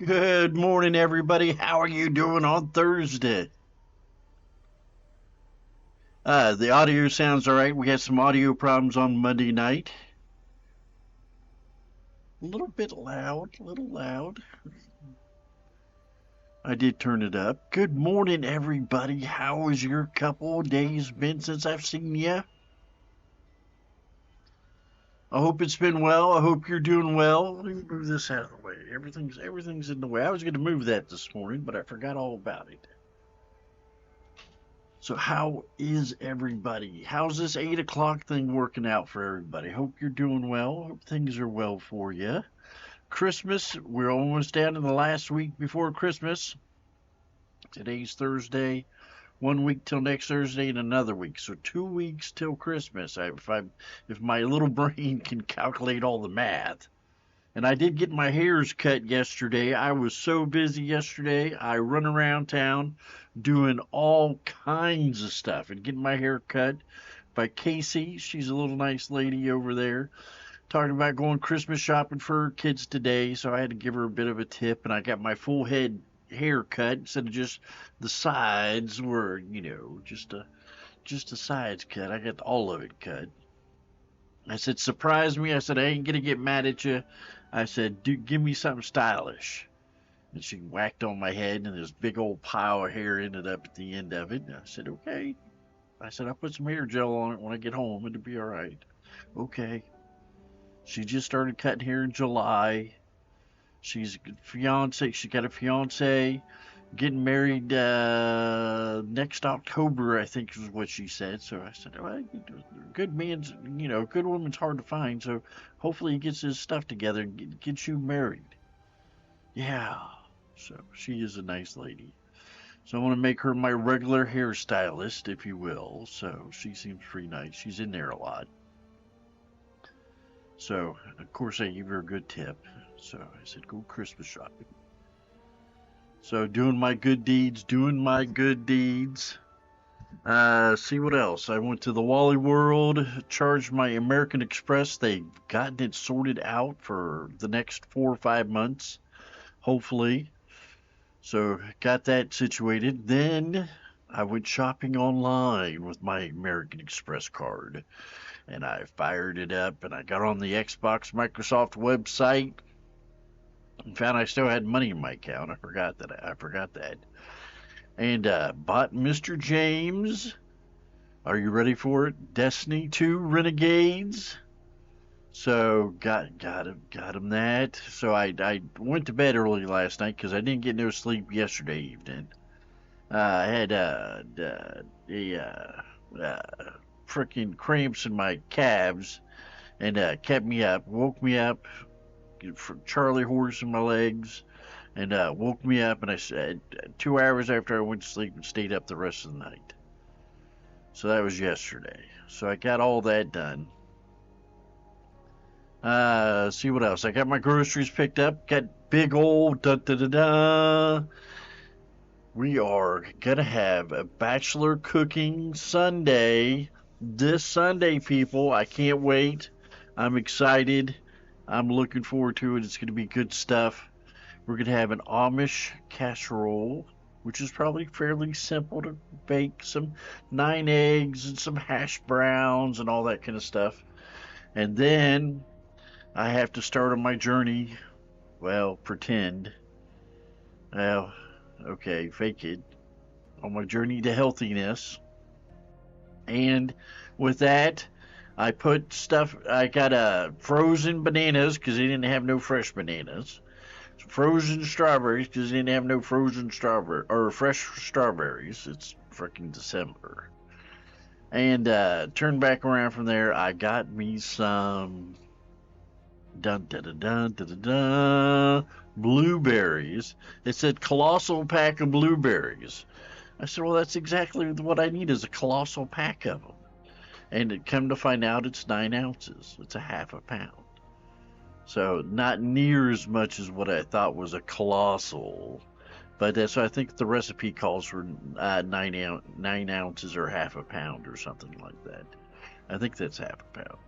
Good morning, everybody. How are you doing on Thursday? The audio sounds all right. We had some audio problems on Monday night. A little bit loud, a little loud. I did turn it up. Good morning, everybody. How has your couple of days been since I've seen you? I hope it's been well. I hope you're doing well. Let me move this out of the way. Everything's in the way. I was going to move that this morning, but I forgot all about it. So how is everybody? How's this 8 o'clock thing working out for everybody? Hope you're doing well. Hope things are well for you. Christmas, we're almost down in the last week before Christmas. Today's Thursday. 1 week till next Thursday and another week. So 2 weeks till Christmas. If my little brain can calculate all the math. And I did get my hairs cut yesterday. I was so busy yesterday. I run around town doing all kinds of stuff and getting my hair cut by Casey. She's a little nice lady over there. Talking about going Christmas shopping for her kids today, so I had to give her a bit of a tip, and I got my full head hair cut instead of just the sides were, just a sides cut. I got all of it cut. I said, surprise me. I said, I ain't gonna get mad at you. I said, give me something stylish. And she whacked on my head, and this big old pile of hair ended up at the end of it. And I said, okay. I said, I'll put some hair gel on it when I get home. It'll be all right. Okay. She just started cutting hair in July. She's a fiance. She got a fiance. Getting married next October, I think is what she said. So I said, well, good woman's hard to find. So hopefully he gets his stuff together and gets you married. Yeah. So she is a nice lady. So I want to make her my regular hairstylist, if you will. So she seems pretty nice. She's in there a lot. So, of course, I gave her a good tip. So I said, go Christmas shopping. So doing my good deeds, See what else? I went to the Wally World, charged my American Express. They've gotten it sorted out for the next 4 or 5 months, hopefully. So got that situated. Then I went shopping online with my American Express card. And I fired it up and I got on the Xbox Microsoft website and found I still had money in my account. I forgot that. And bought Mr. James. Are you ready for it? Destiny 2 Renegades. So got him that. So I went to bed early last night because I didn't get no sleep yesterday evening. I had freaking cramps in my calves and kept me up, woke me up, Charlie horse in my legs, and woke me up. And I said 2 hours after I went to sleep and stayed up the rest of the night. So that was yesterday. So I got all that done. See what else? I got my groceries picked up. Got big old da da da da. We are gonna have a bachelor cooking Sunday this Sunday, people. I can't wait. I'm excited. I'm looking forward to it. It's gonna be good stuff. We're gonna have an Amish casserole, which is probably fairly simple to bake. Some 9 eggs and some hash browns and all that kind of stuff. And then I have to start on my journey. Well, pretend. Well, okay, fake it. On my journey to healthiness. And with that, I got frozen bananas because they didn't have no fresh bananas. Frozen strawberries because they didn't have no fresh strawberries. It's freaking December. And turned back around from there. I got me some dun dun dun dun dun dun, dun blueberries. It said colossal pack of blueberries. I said, well, that's exactly what I need is a colossal pack of them. And it come to find out it's 9 ounces. It's a half a pound. So not near as much as what I thought was a colossal. But so I think the recipe calls for 9 ounces or half a pound or something like that. I think that's half a pound.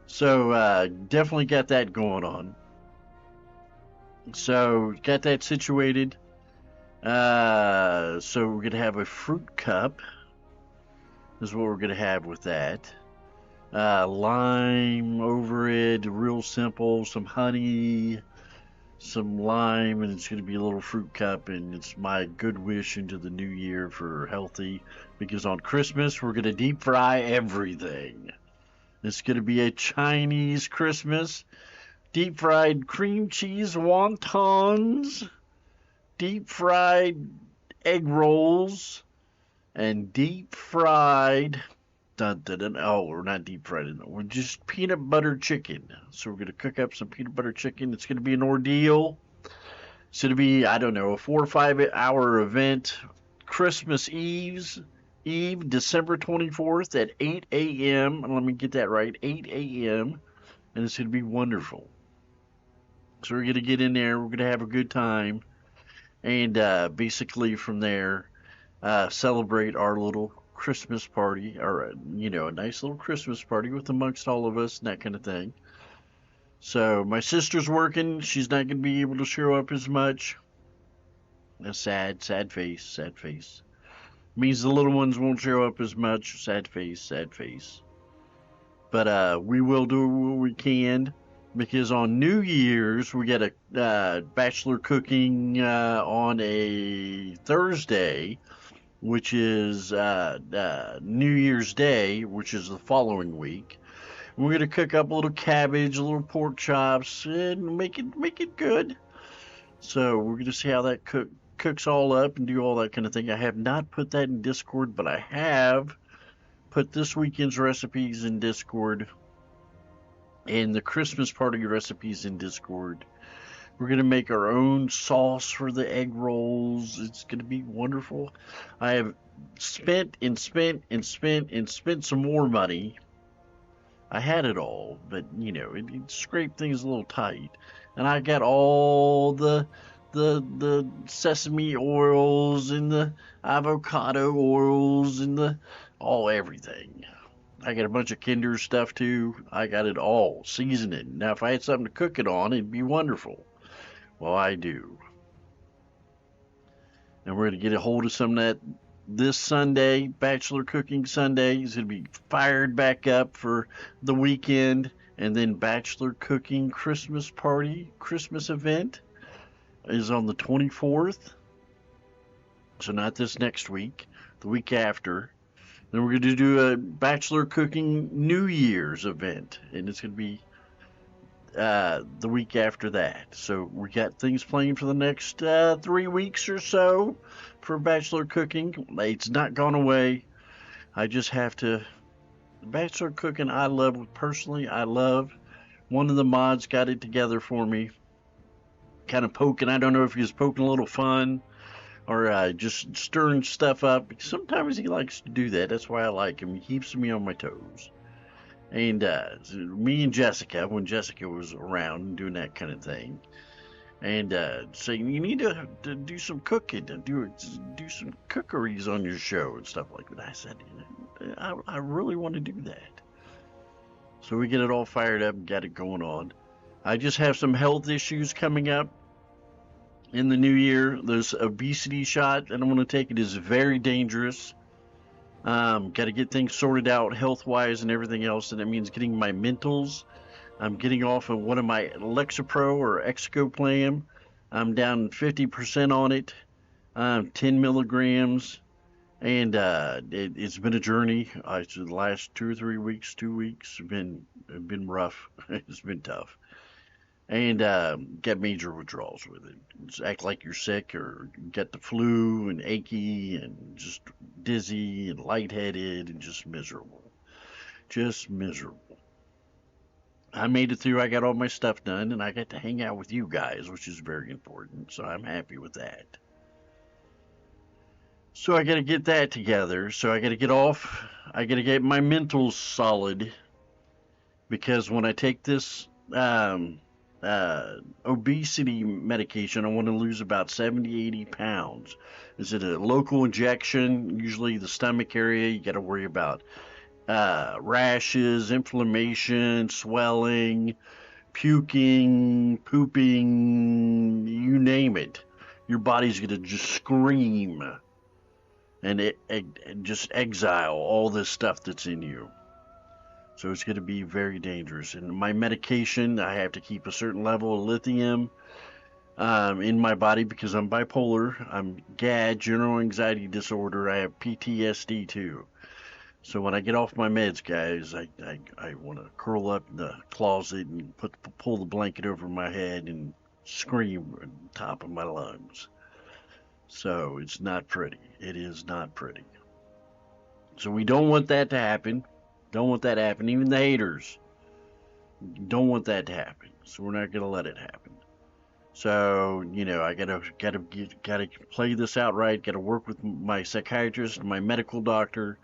So definitely got that going on. So got that situated. So we're gonna have a fruit cup. Is what we're gonna have with that. Lime over it, real simple. Some honey, some lime, and it's gonna be a little fruit cup. And it's my good wish into the new year for healthy. Because on Christmas we're gonna deep fry everything. It's gonna be a Chinese Christmas. Deep fried cream cheese wontons, deep fried egg rolls, and deep fried. Dun, dun, dun, oh, we're not deep fried. We're just peanut butter chicken. So we're going to cook up some peanut butter chicken. It's going to be an ordeal. It's going to be, I don't know, a 4 or 5 hour event. Christmas Eve, December 24th at 8 a.m. Let me get that right, 8 a.m. And it's going to be wonderful. So we're going to get in there. We're going to have a good time. And basically from there, celebrate our little Christmas party, or a nice little Christmas party with amongst all of us and that kind of thing. So my sister's working; she's not going to be able to show up as much. A sad, sad face, sad face. Means the little ones won't show up as much. Sad face, sad face. But we will do what we can because on New Year's we get a bachelor cooking on a Thursday, which is New Year's Day, which is the following week. We're gonna cook up a little cabbage, a little pork chops, and make it good. So we're gonna see how that cooks all up and do all that kind of thing. I have not put that in Discord, but I have put this weekend's recipes in Discord and the Christmas party recipes in Discord. We're going to make our own sauce for the egg rolls. It's going to be wonderful. I have spent and spent and spent and spent some more money. I had it all, but it scraped things a little tight. And I got all the sesame oils and the avocado oils and everything. I got a bunch of Kinder stuff too. I got it all seasoning. Now, if I had something to cook it on, it'd be wonderful. Well, I do. And we're going to get a hold of some of that this Sunday, Bachelor Cooking Sunday. Is going to be fired back up for the weekend. And then Bachelor Cooking Christmas Party, Christmas event is on the 24th. So not this next week, the week after. Then we're going to do a Bachelor Cooking New Year's event, and it's going to be the week after that. So we got things planned for the next 3 weeks or so for Bachelor Cooking. It's not gone away. I just have to. Bachelor Cooking, I love personally. I love. One of the mods got it together for me, kind of poking. I don't know if he was poking a little fun or just stirring stuff up. Sometimes he likes to do that. That's why I like him. He keeps me on my toes. And me and Jessica, when Jessica was around doing that kind of thing, and saying you need to do some cooking, to do some cookeries on your show and stuff like that. I said, I really want to do that. So we get it all fired up and got it going on. I just have some health issues coming up in the new year. This obesity shot that I'm going to take, it is very dangerous. Got to get things sorted out health-wise and everything else, and that means getting my mentals. I'm getting off of one of my Lexapro or Excoplam. I'm down 50% on it, 10 milligrams, and it's been a journey. The last 2 or 3 weeks, 2 weeks have been rough. It's been tough. And get major withdrawals with it. Just act like you're sick or get the flu and achy and just dizzy and lightheaded and just miserable. Just miserable. I made it through. I got all my stuff done and I got to hang out with you guys, which is very important. So I'm happy with that. So I got to get that together. So I got to get off. I got to get my mentals solid because when I take this obesity medication, I want to lose about 70-80 pounds. Is it a local injection? Usually the stomach area. You got to worry about rashes, inflammation, swelling, puking, pooping, you name it. Your body's going to just scream and just exile all this stuff that's in you. So it's going to be very dangerous. And my medication, I have to keep a certain level of lithium in my body because I'm bipolar. I'm GAD, general anxiety disorder. I have PTSD too. So when I get off my meds, guys, I want to curl up in the closet and pull the blanket over my head and scream at the top of my lungs. So it's not pretty. It is not pretty. So we don't want that to happen. Don't want that to happen. Even the haters don't want that to happen. So we're not gonna let it happen. So I gotta play this out right. Gotta work with my psychiatrist, my medical doctor,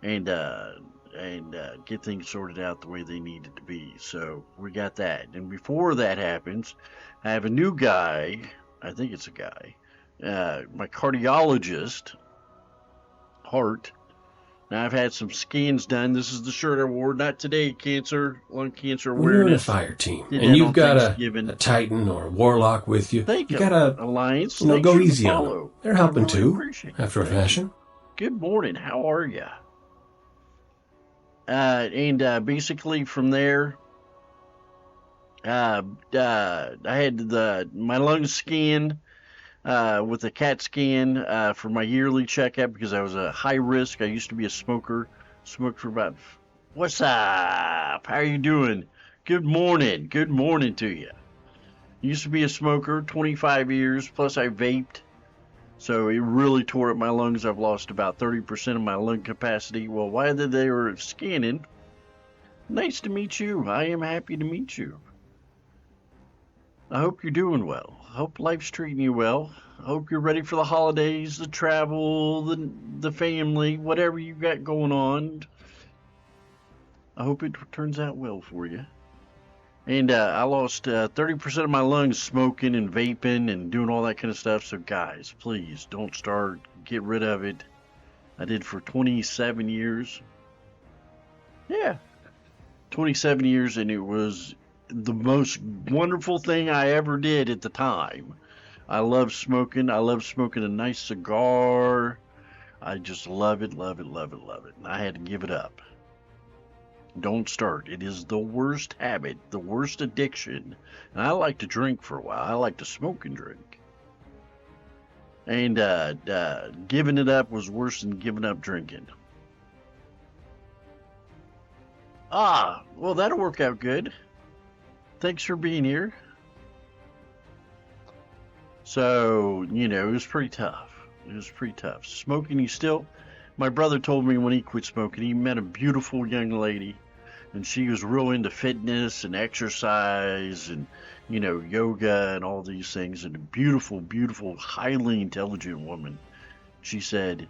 and get things sorted out the way they need it to be. So we got that. And before that happens, I have a new guy. I think it's a guy. My cardiologist, heart. Now I've had some scans done. This is the shirt I wore. Not today. Lung cancer When you're in a awareness. fire team Did and that you've on got Thanksgiving. a Titan or a Warlock with you, Thank you you, gotta, Alliance. Thanks go for the easy on them. follow. They're I helping really too, appreciate it. after a Thank fashion. you. Good morning. How are you? And basically from there, I had my lungs scanned with a CAT scan for my yearly checkup because I was a high risk. I used to be a smoker. Smoked for about. What's up? How you doing? Good morning. Good morning to you. Used to be a smoker, 25 years, plus I vaped. So it really tore up my lungs. I've lost about 30% of my lung capacity. Well, while they were scanning, nice to meet you. I am happy to meet you. I hope you're doing well. I hope life's treating you well. I hope you're ready for the holidays, the travel, the family, whatever you got going on. I hope it turns out well for you. And I lost 30% of my lungs smoking and vaping and doing all that kind of stuff. So, guys, please don't start. Get rid of it. I did for 27 years. Yeah, 27 years, and it was the most wonderful thing I ever did at the time. I love smoking. I love smoking a nice cigar. I just love it, love it, love it, love it. And I had to give it up. Don't start. It is the worst habit, the worst addiction. And I like to drink for a while. I like to smoke and drink. And giving it up was worse than giving up drinking. Well, that'll work out good. Thanks for being here. So, it was pretty tough. It was pretty tough. Smoking, my brother told me when he quit smoking, he met a beautiful young lady, and she was real into fitness and exercise and, yoga and all these things, and a beautiful, beautiful, highly intelligent woman. She said,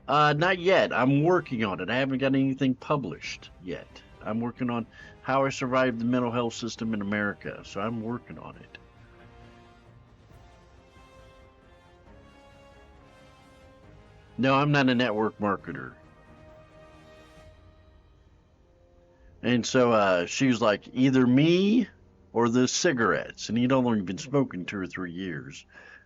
not yet. I'm working on it. I haven't got anything published yet. I'm working on how I survived the mental health system in America, so I'm working on it. No, I'm not a network marketer. And so she was like, either me or the cigarettes. And he'd only been smoking 2 or 3 years.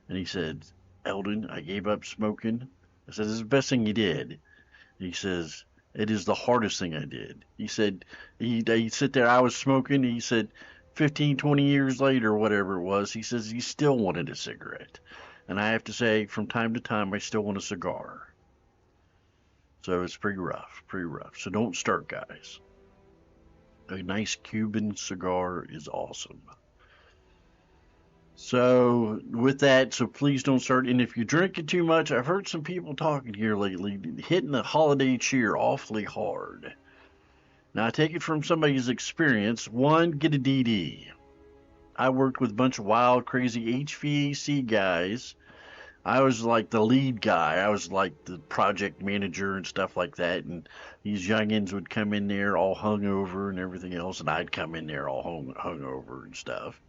And he said, Eldon, I gave up smoking. I said, this is the best thing you did. And he says, it is the hardest thing I did. He said, he'd sit there, I was smoking. He said, 15, 20 years later, whatever it was, he says he still wanted a cigarette. And I have to say, from time to time, I still want a cigar. So it's pretty rough, pretty rough. So don't start, guys. A nice Cuban cigar is awesome. So with that, so please don't start. And if you're drinking too much, I've heard some people talking here lately, hitting the holiday cheer awfully hard. Now I take it from somebody's experience. One, get a DD. I worked with a bunch of wild, crazy HVAC guys. I was like the lead guy. I was like the project manager and stuff like that. And these youngins would come in there all hungover and everything else, and I'd come in there all hungover and stuff.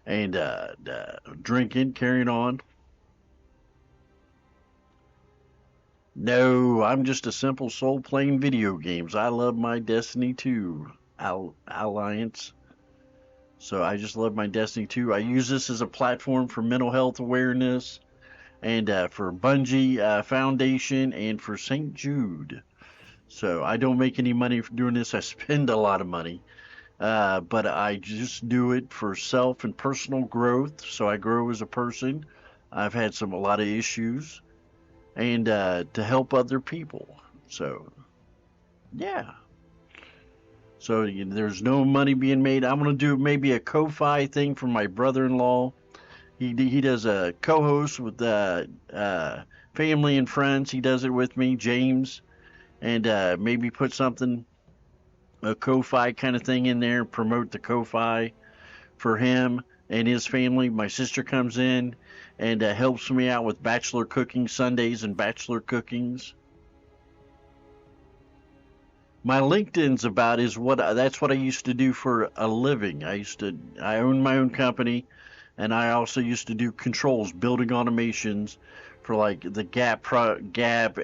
And drinking, carrying on. No, I'm just a simple soul playing video games. I love my Destiny too. Alliance. So I just love my Destiny 2. I use this as a platform for mental health awareness and for Bungie Foundation and for St. Jude. So I don't make any money from doing this. I spend a lot of money. But I just do it for self and personal growth. So I grow as a person. I've had a lot of issues and to help other people. So yeah. So there's no money being made. I'm gonna do maybe a Ko-Fi thing for my brother-in-law. He does a co-host with family and friends. He does it with me, James, and maybe put something a Ko-Fi kind of thing in there. Promote the Ko-Fi for him and his family. My sister comes in and helps me out with bachelor cooking Sundays and bachelor cookings. My LinkedIn's about is that's what I used to do for a living. I own my own company, and I also used to do controls, building automations for like the Gap,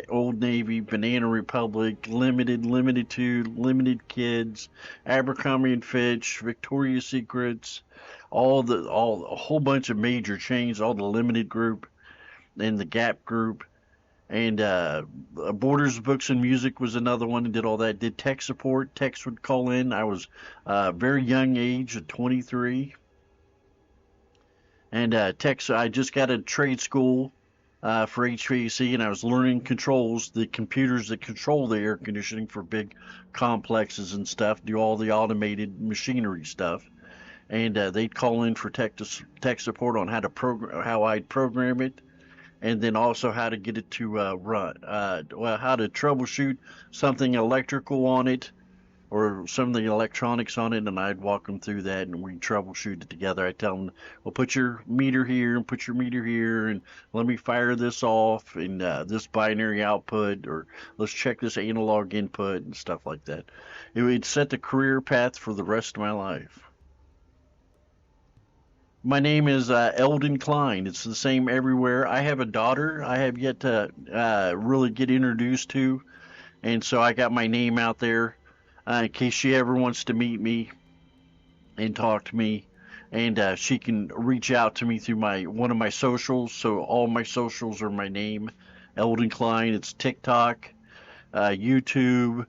Old Navy, Banana Republic, Limited Two, Limited Kids, Abercrombie and Fitch, Victoria's Secrets, all a whole bunch of major chains, all the Limited Group and the Gap Group and Borders Books and Music was another one. And did all that. Did tech support. Techs would call in. I was very young age, at 23, and techs. I just got a trade school for HVAC, and I was learning controls, the computers that control the air conditioning for big complexes and stuff. Do all the automated machinery stuff. And they'd call in for tech support on how I'd program it, and then also how to get it to run, well, how to troubleshoot something electrical on it or some of the electronics on it, and I'd walk them through that, and we'd troubleshoot it together. I'd tell them, well, put your meter here and put your meter here, and let me fire this off, and this binary output, or let's check this analog input, and stuff like that. It would set the career path for the rest of my life. My name is Eldon Klein. It's the same everywhere. I have a daughter I have yet to really get introduced to, and so I got my name out there in case she ever wants to meet me and talk to me, and she can reach out to me through my one of my socials. So all my socials are my name, Eldon Klein. It's TikTok, YouTube,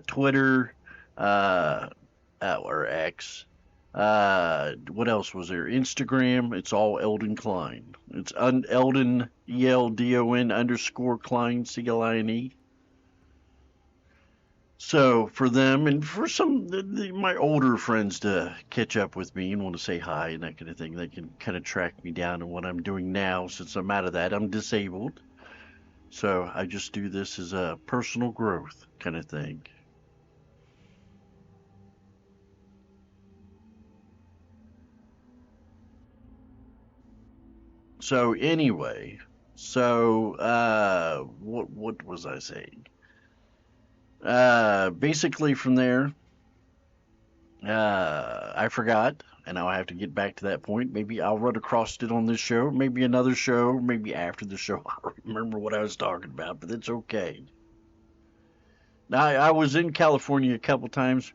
Twitter, uh, or X. What else was there? Instagram. It's all Eldon Klein. It's Eldon ELDON underscore Klein CLINE. So for them and for some my older friends to catch up with me and want to say hi and that kind of thing, they can kind of track me down and what I'm doing now since I'm out of that. I'm disabled, so I just do this as a personal growth kind of thing. So anyway, so what was I saying? Basically from there, I forgot, and now I have to get back to that point. Maybe I'll run across it on this show, maybe another show, maybe after the show. I don't remember what I was talking about, but it's okay. Now I was in California a couple times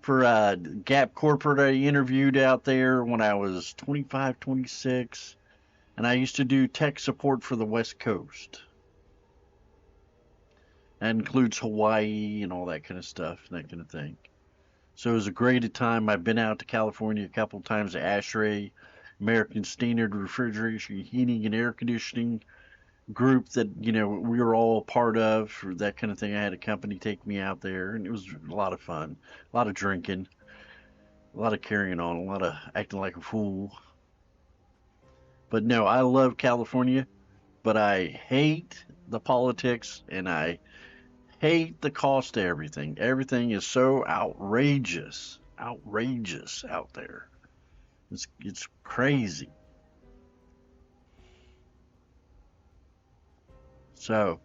for Gap Corporate. I interviewed out there when I was 25, 26, and I used to do tech support for the West Coast. That includes Hawaii and all that kind of stuff, and that kind of thing. So it was a great time. I've been out to California a couple of times. ASHRAE, American Standard Refrigeration, Heating, and Air Conditioning group that we were all a part of for that kind of thing. I had a company take me out there, and it was a lot of fun, a lot of drinking, a lot of carrying on, a lot of acting like a fool. But no, I love California, but I hate the politics, and I hate the cost of everything. Everything is so outrageous out there. It's crazy. So,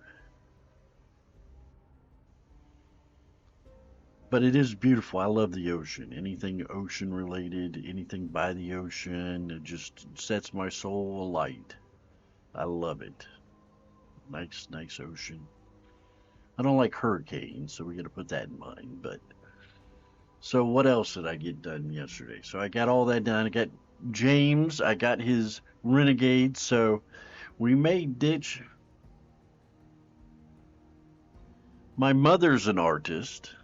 but it is beautiful. I love the ocean. Anything ocean related, anything by the ocean, it just sets my soul alight. I love it. Nice ocean. I don't like hurricanes, so we got to put that in mind. But So what else did I get done yesterday? So I got all that done. I got James. I got his Renegades. So we may ditch. My mother's an artist.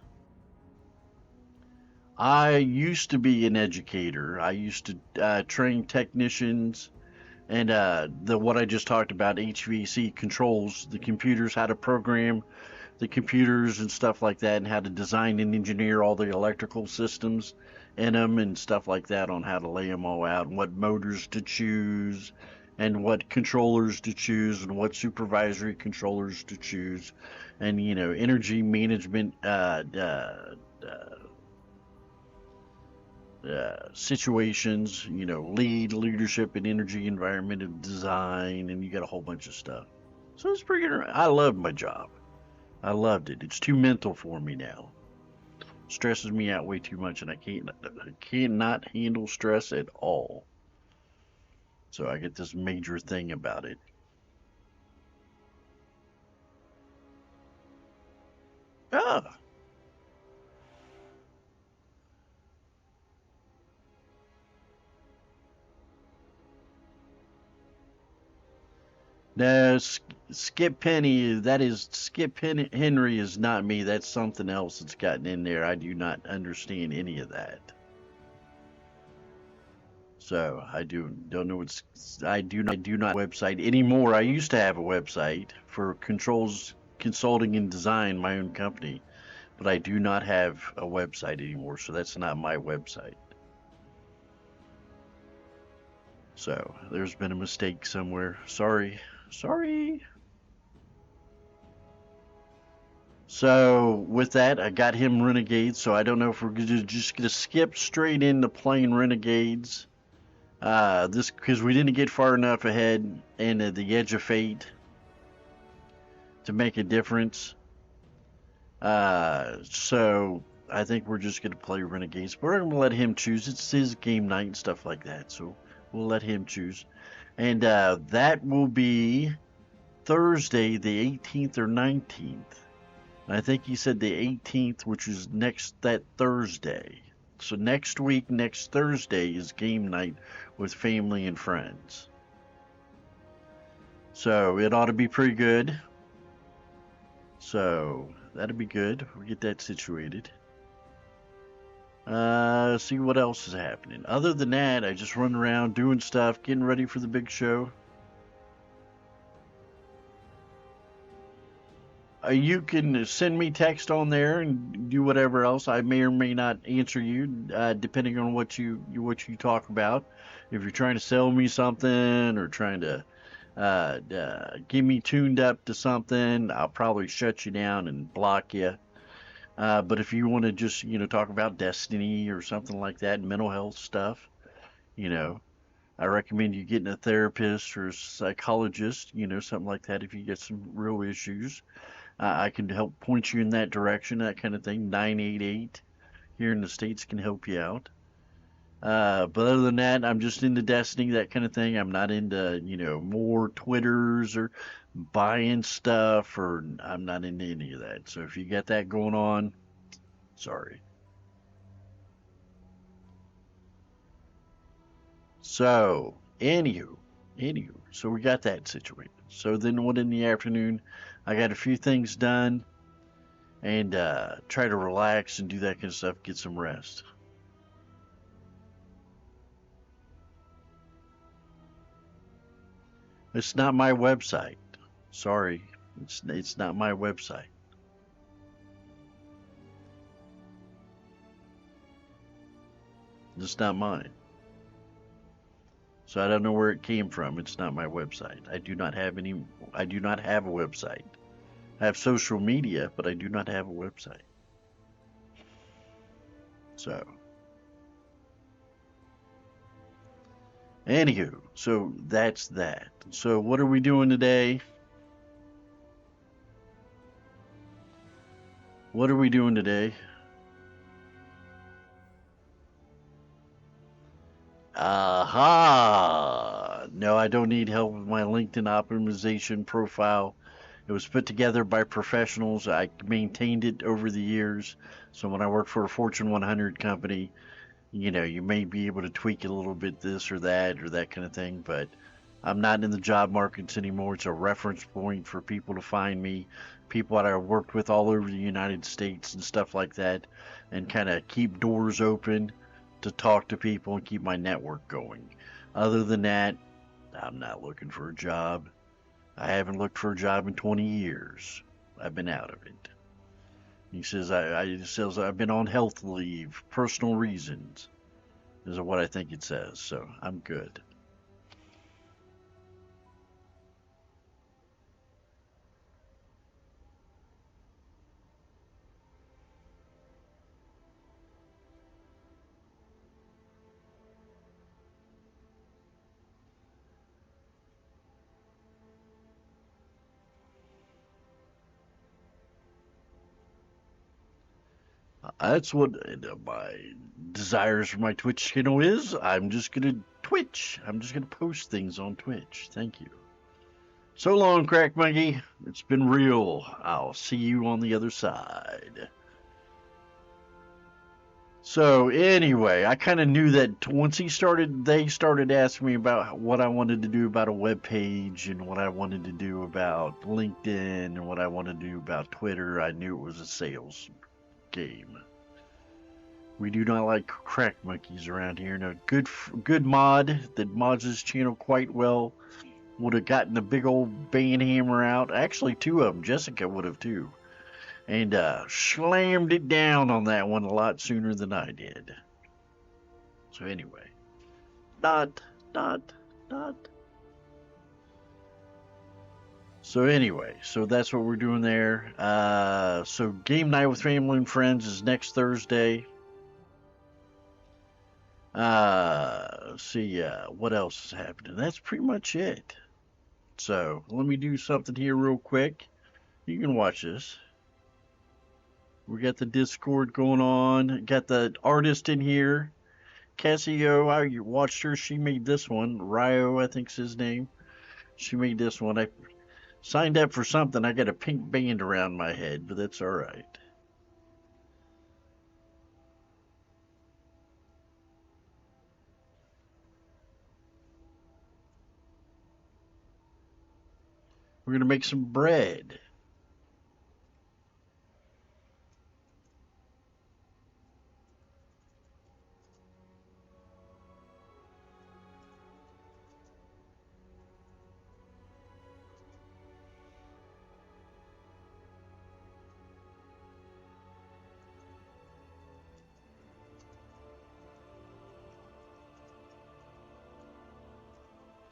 I used to be an educator. I used to train technicians and the what I just talked about, HVAC controls, the computers, how to program the computers and stuff like that, and how to design and engineer all the electrical systems in them and stuff like that, on how to lay them all out and what motors to choose and what controllers to choose and what supervisory controllers to choose, and energy management situations, leadership in energy, environmental design, and you got a whole bunch of stuff. So it's pretty good. I love my job. I loved it. It's too mental for me now. Stresses me out way too much, and I cannot handle stress at all. So I get this major thing about it. Ah, no, Skip Penny. That is Henry is not me. That's something else that's gotten in there. I do not understand any of that. So I don't know what's. I do not website anymore. I used to have a website for controls consulting and design, my own company, but I do not have a website anymore. So that's not my website. So there's been a mistake somewhere. Sorry, sorry. So with that, I got him Renegades. So I don't know if we're just gonna skip straight into playing Renegades. This because we didn't get far enough ahead in the Edge of Fate to make a difference. So I think we're just gonna play Renegades. But we're gonna let him choose. It's his game night and stuff like that. So we'll let him choose, and that will be Thursday, the 18th or 19th. I think he said the 18th, which is that Thursday. So next week, next Thursday is game night with family and friends. So it ought to be pretty good. So that'll be good. We'll get that situated. See what else is happening. Other than that, I just run around doing stuff, getting ready for the big show. You can send me text on there and do whatever else. I may or may not answer you, depending on what you talk about. If you're trying to sell me something or trying to get me tuned up to something, I'll probably shut you down and block you. But if you want to just talk about Destiny or something like that, mental health stuff, you know, I recommend you getting a therapist or a psychologist, something like that if you get some real issues. I can help point you in that direction, that kind of thing. 988 here in the States can help you out. But other than that, I'm just into Destiny, that kind of thing. I'm not into, more Twitters or buying stuff, or I'm not into any of that. So if you got that going on, sorry. So, so we got that situated. So then what in the afternoon? I got a few things done and try to relax and do that kind of stuff, get some rest. It's not my website. Sorry, it's not my website. It's not mine. So I don't know where it came from. It's not my website. I do not have a website. I have social media, but I do not have a website. So, anywho, so that's that. So what are we doing today? What are we doing today? Aha! No, I don't need help with my LinkedIn optimization profile. It was put together by professionals. I maintained it over the years. So when I worked for a Fortune 100 company, you may be able to tweak it a little bit, this or that kind of thing, but I'm not in the job markets anymore. It's a reference point for people to find me, people that I worked with all over the United States and stuff like that, and kind of keep doors open to talk to people and keep my network going. Other than that, I'm not looking for a job. I haven't looked for a job in 20 years. I've been out of it. He says he says I've been on health leave, personal reasons, is what I think it says. So I'm good. That's what my desires for my Twitch channel is. I'm just gonna Twitch. I'm just gonna post things on Twitch. Thank you. So long, Crack Monkey. It's been real. I'll see you on the other side. So anyway, I kind of knew that once they started asking me about what I wanted to do about a web page and what I wanted to do about LinkedIn and what I wanted to do about Twitter. I knew it was a sales game. We do not like crack monkeys around here. No, good mod that mods his channel quite well would have gotten the big old band hammer out. Actually, two of them. Jessica would have too. And slammed it down on that one a lot sooner than I did. So anyway, not. So anyway, so that's what we're doing there. So game night with family and friends is next Thursday. See, what else is happening? That's pretty much it. So let me do something here real quick. You can watch this. We got the Discord going on. Got the artist in here. Cassio, I watched her. She made this one. Ryo, I think's his name. She made this one. I signed up for something. I got a pink band around my head, but that's all right. We're gonna make some bread.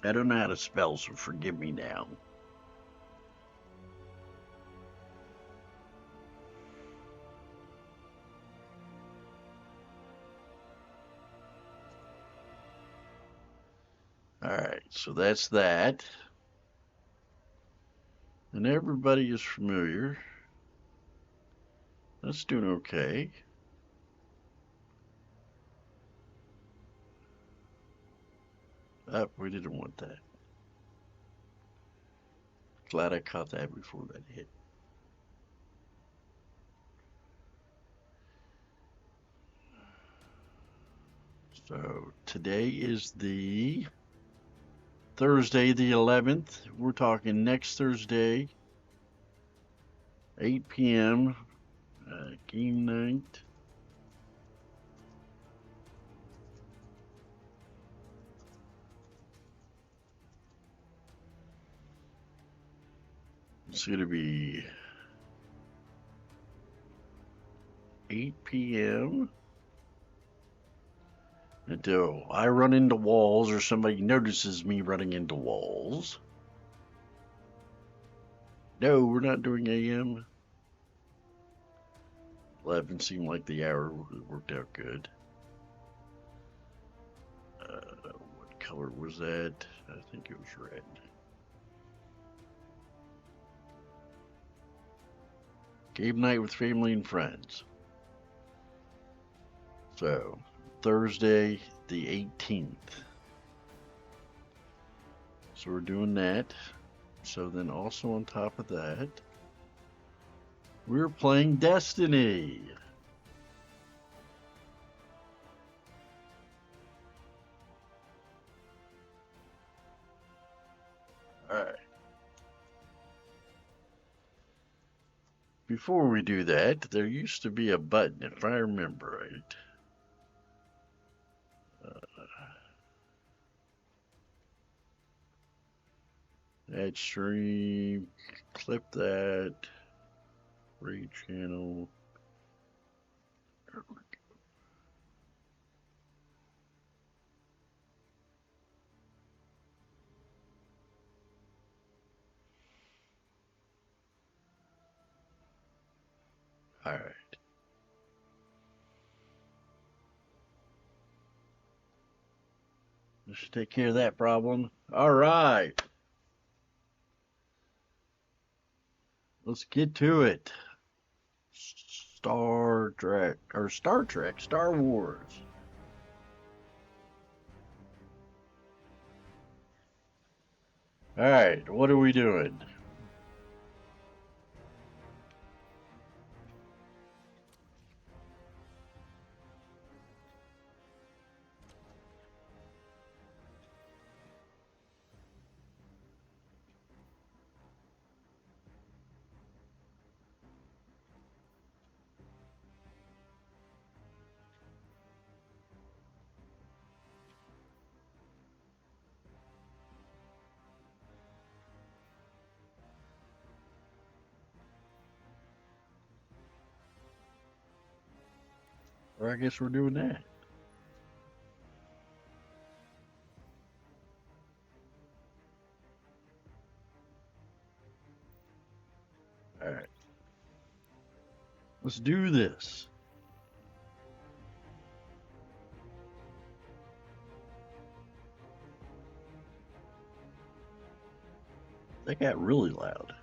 I don't know how to spell, so forgive me now. Alright, so that's that. And everybody is familiar. That's doing okay. Oh, we didn't want that. Glad I caught that before that hit. So today is the Thursday the 11th. We're talking next Thursday, 8 p.m. Game night. It's going to be 8 p.m. until I run into walls or somebody notices me running into walls. No, we're not doing AM. 11 seemed like the hour worked out good. What color was that? I think it was red. Game night with family and friends. So, Thursday the 18th. So we're doing that. So then also on top of that, we're playing Destiny. Alright. Before we do that, there used to be a button, if I remember right. Add stream, clip that, raid channel. All right. Let's take care of that problem. All right. Let's get to it. Star Trek, Star Wars. All right, what are we doing? Or I guess we're doing that. All right. Let's do this. That got really loud.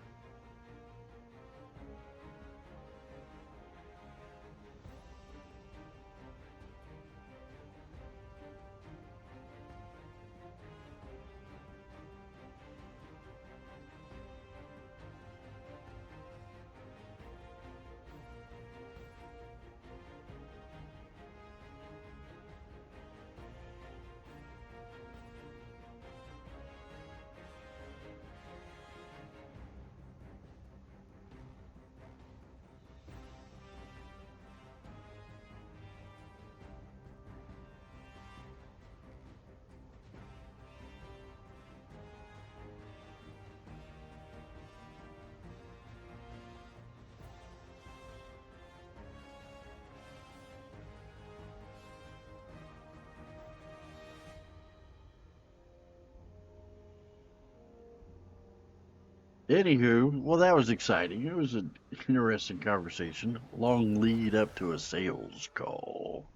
Anywho, well, that was exciting. It was an interesting conversation. Long lead up to a sales call.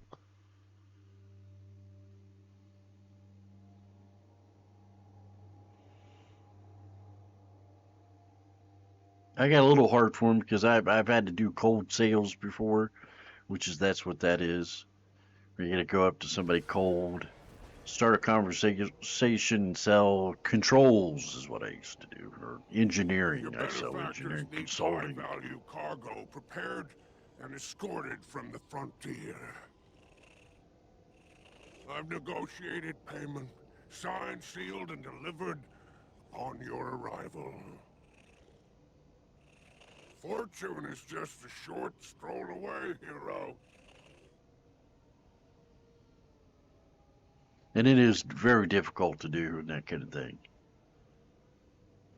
I got a little hard for him because I've had to do cold sales before, that's what that is. You're gonna go up to somebody cold, start a conversation, sell controls is what I used to do, or engineering. Your I sell benefactors engineering need consulting. high-value cargo prepared and escorted from the frontier. I've negotiated payment, signed, sealed, and delivered on your arrival. Fortune is just a short stroll away, hero. And it is very difficult to do and that kind of thing.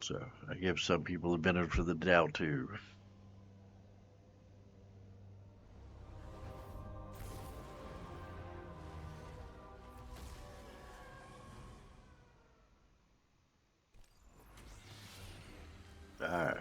So I give some people the benefit of the doubt too. All right.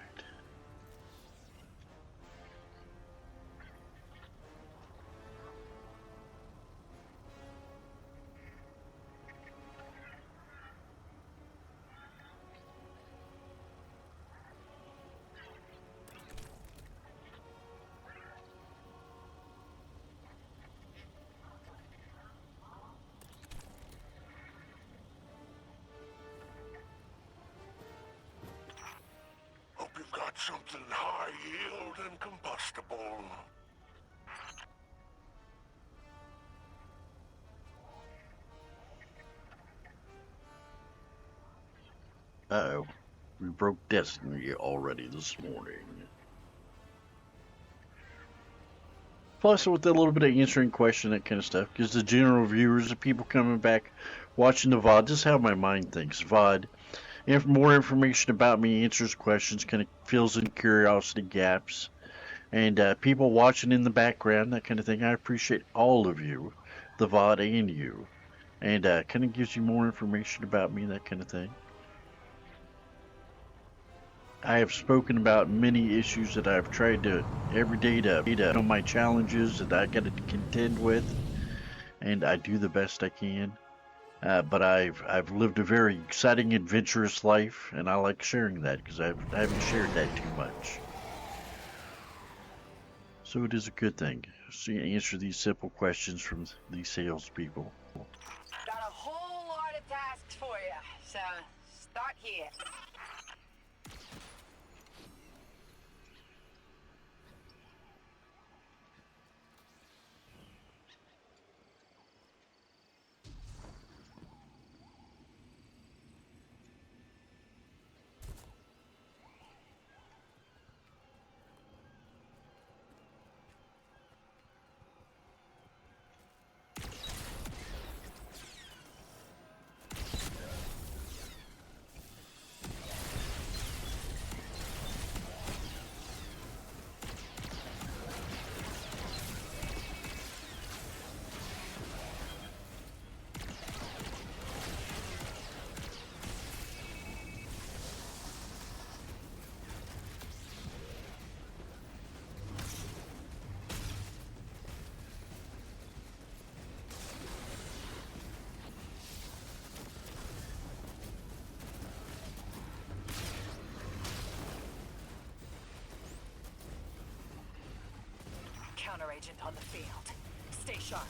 something high yield and combustible. Uh-oh. We broke Destiny already this morning. Plus, with a little bit of answering question, that kind of stuff, because the general viewers, the people coming back, watching the VOD, this is how my mind thinks. VOD. If more information about me answers questions, kind of fills in curiosity gaps, and people watching in the background, that kind of thing. I appreciate all of you, the VOD and you, and kind of gives you more information about me, that kind of thing. I have spoken about many issues that I've tried to every day to know my challenges that I got to contend with, and I do the best I can. But I've lived a very exciting, adventurous life, and I like sharing that because I haven't shared that too much. So it is a good thing. So you answer these simple questions from these salespeople. Got a whole lot of tasks for you, so start here. Counteragent on the field. Stay sharp.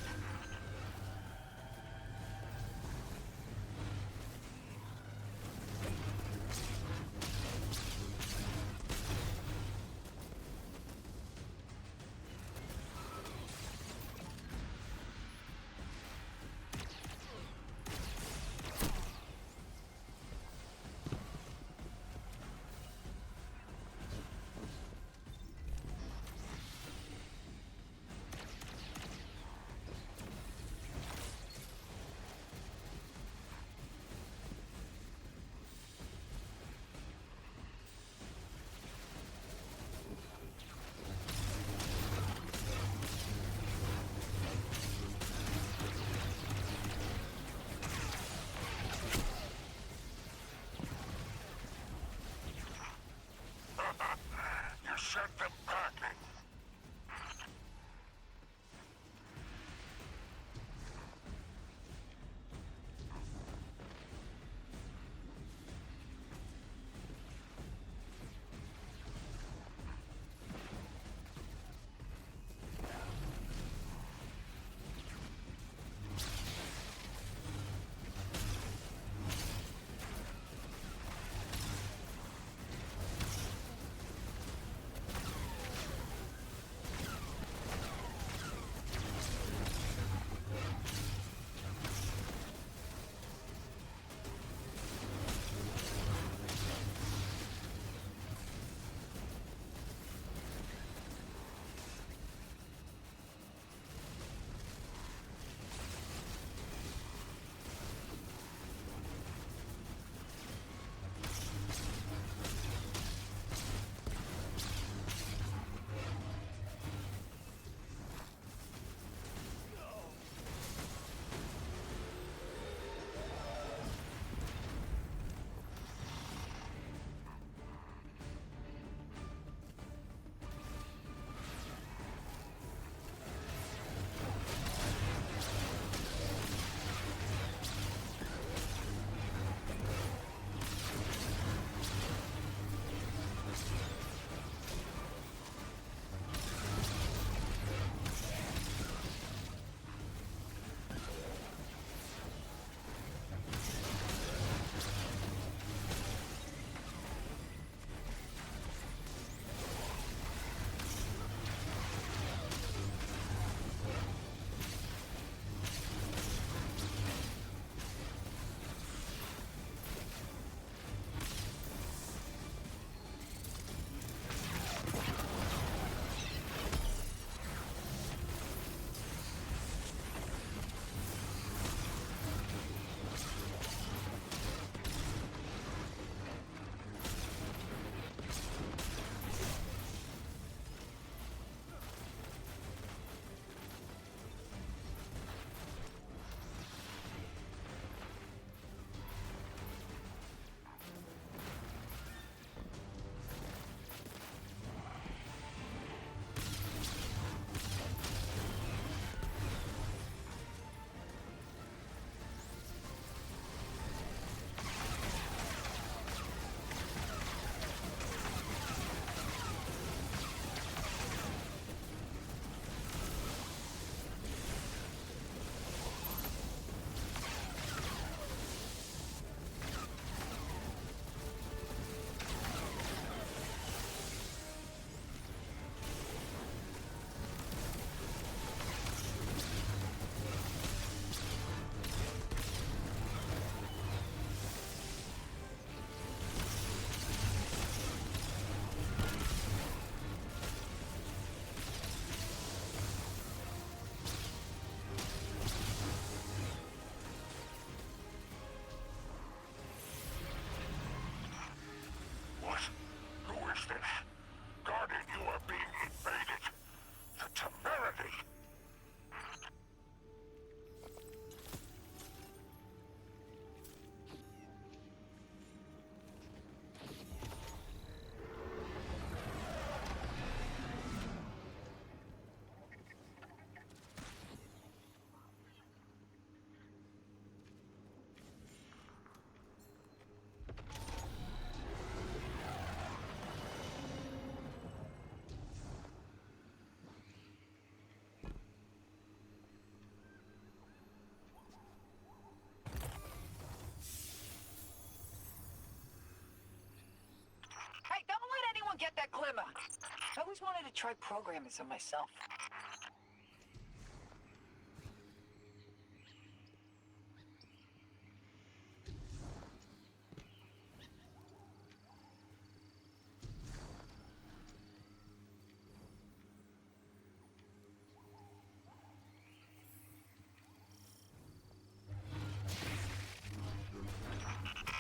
always wanted to try programming some myself.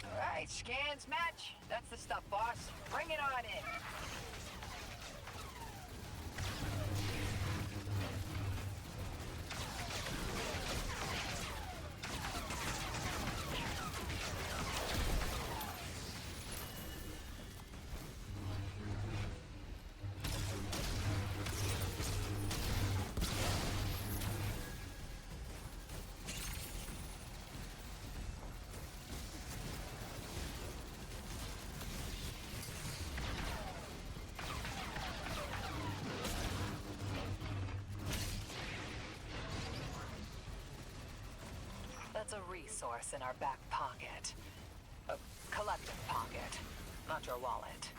Alright, scans match. That's the stuff, boss. Bring it on in. That's a resource in our back pocket. A collective pocket, not your wallet.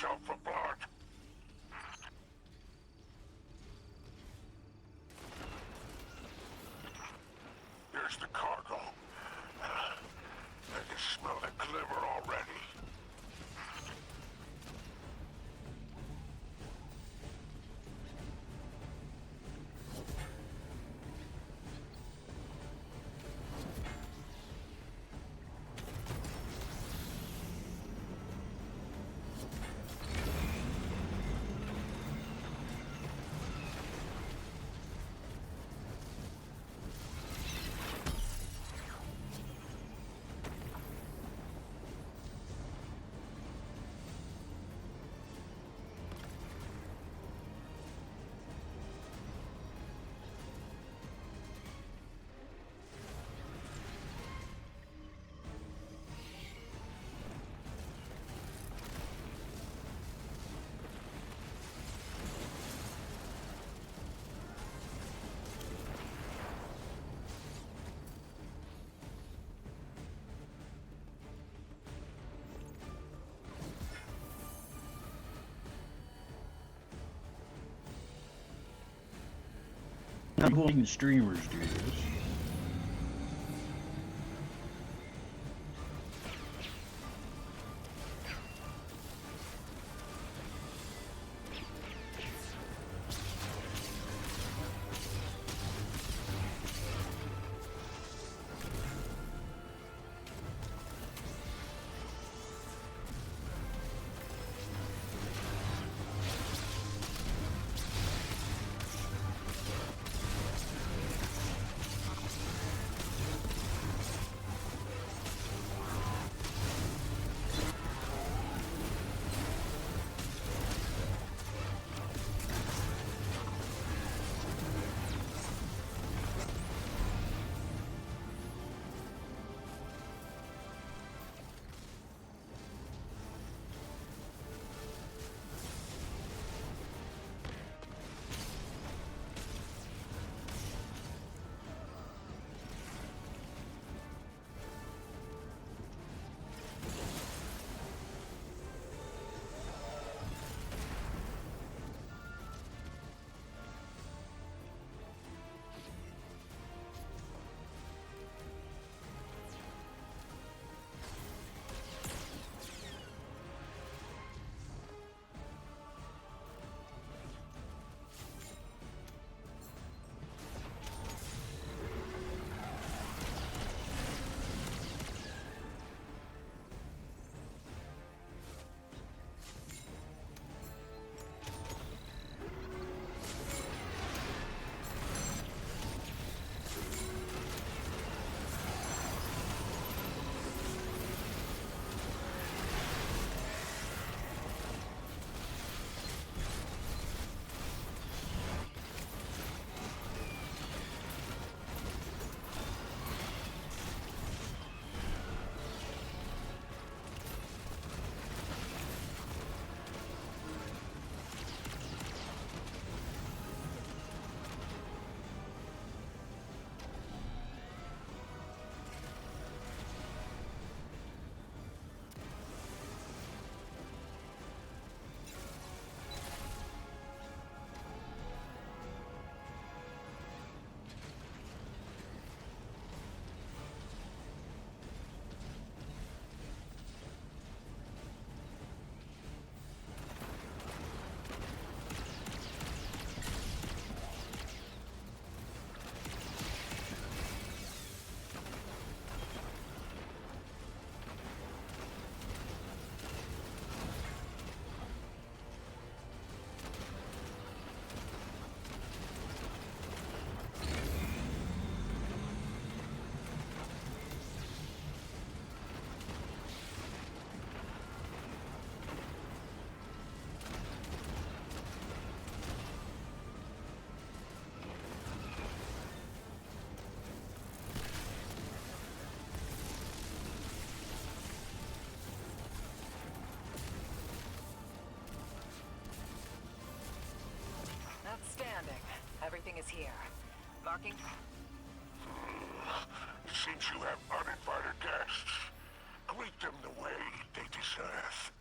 yourself for blood. Here's the cargo. I can smell the glimmer already. People and streamers do this. Outstanding. Everything is here. Marking. It seems you have uninvited guests. Greet them the way they deserve.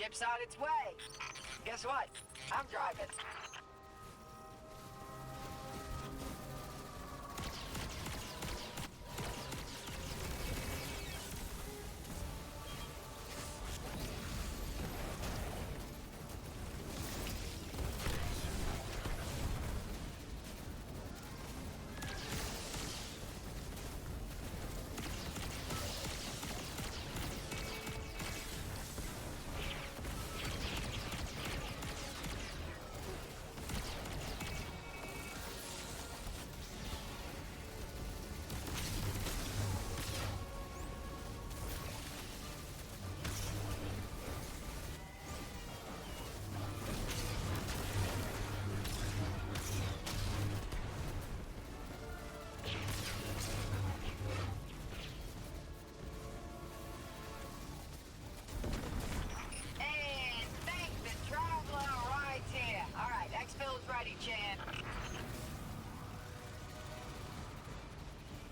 ship's on its way. Guess what? I'm driving.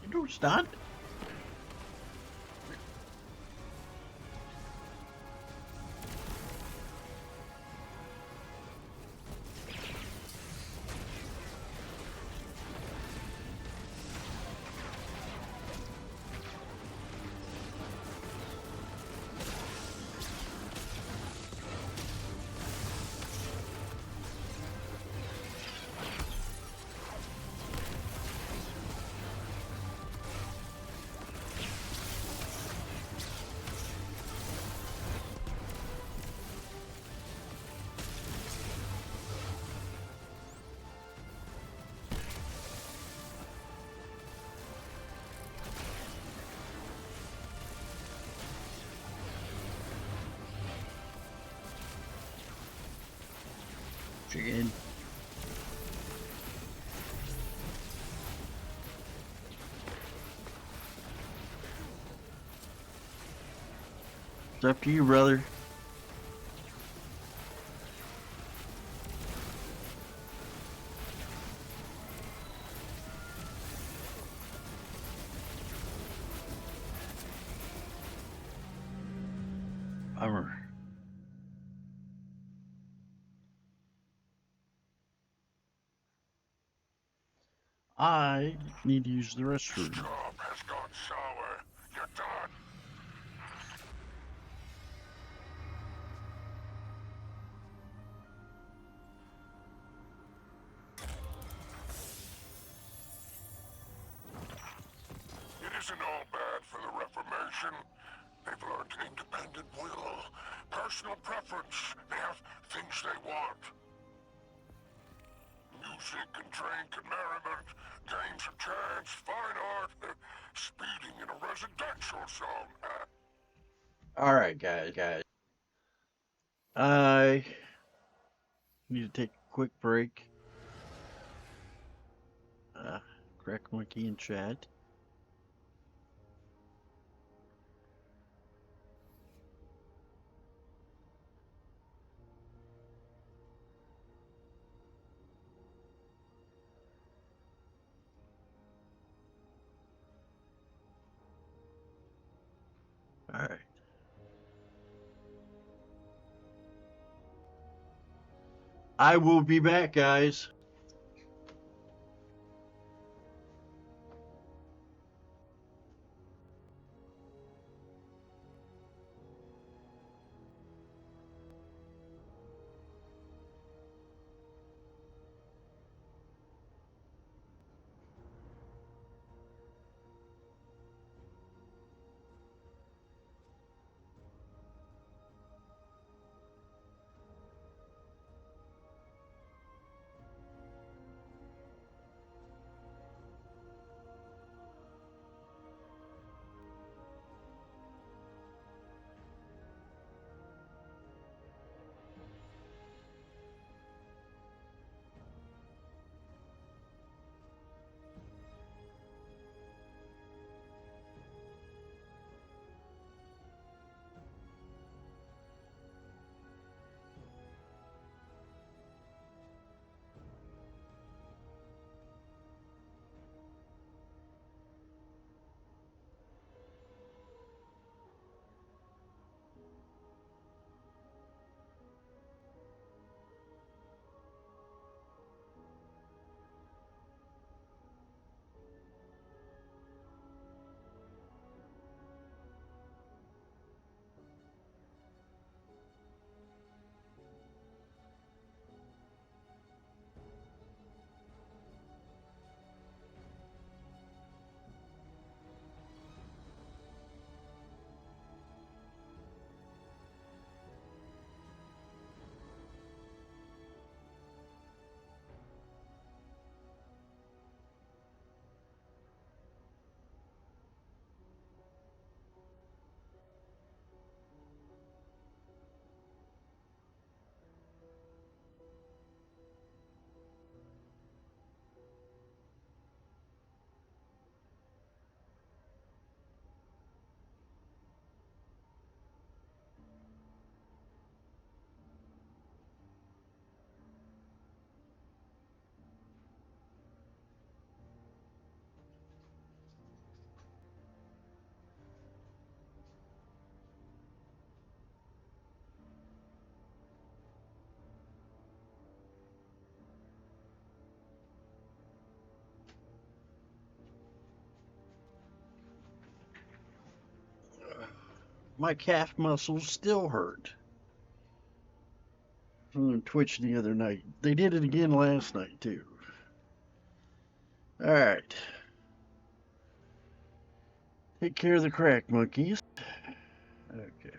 You know it's not. Chicken. It's up to you, brother. Bummer. I need to use the restroom. Job has gone sour. You're done. It isn't all bad for the Reformation. They've learned independent will, personal preference. They have things they want. Music and drink and merriment, games of chance, fine art, speeding in a residential zone. Alright, guys. I need to take a quick break. Crack monkey in chat. Alright. I will be back, guys. My calf muscles still hurt from twitching the other night. They did it again last night, too. All right. Take care of the crack monkeys. Okay.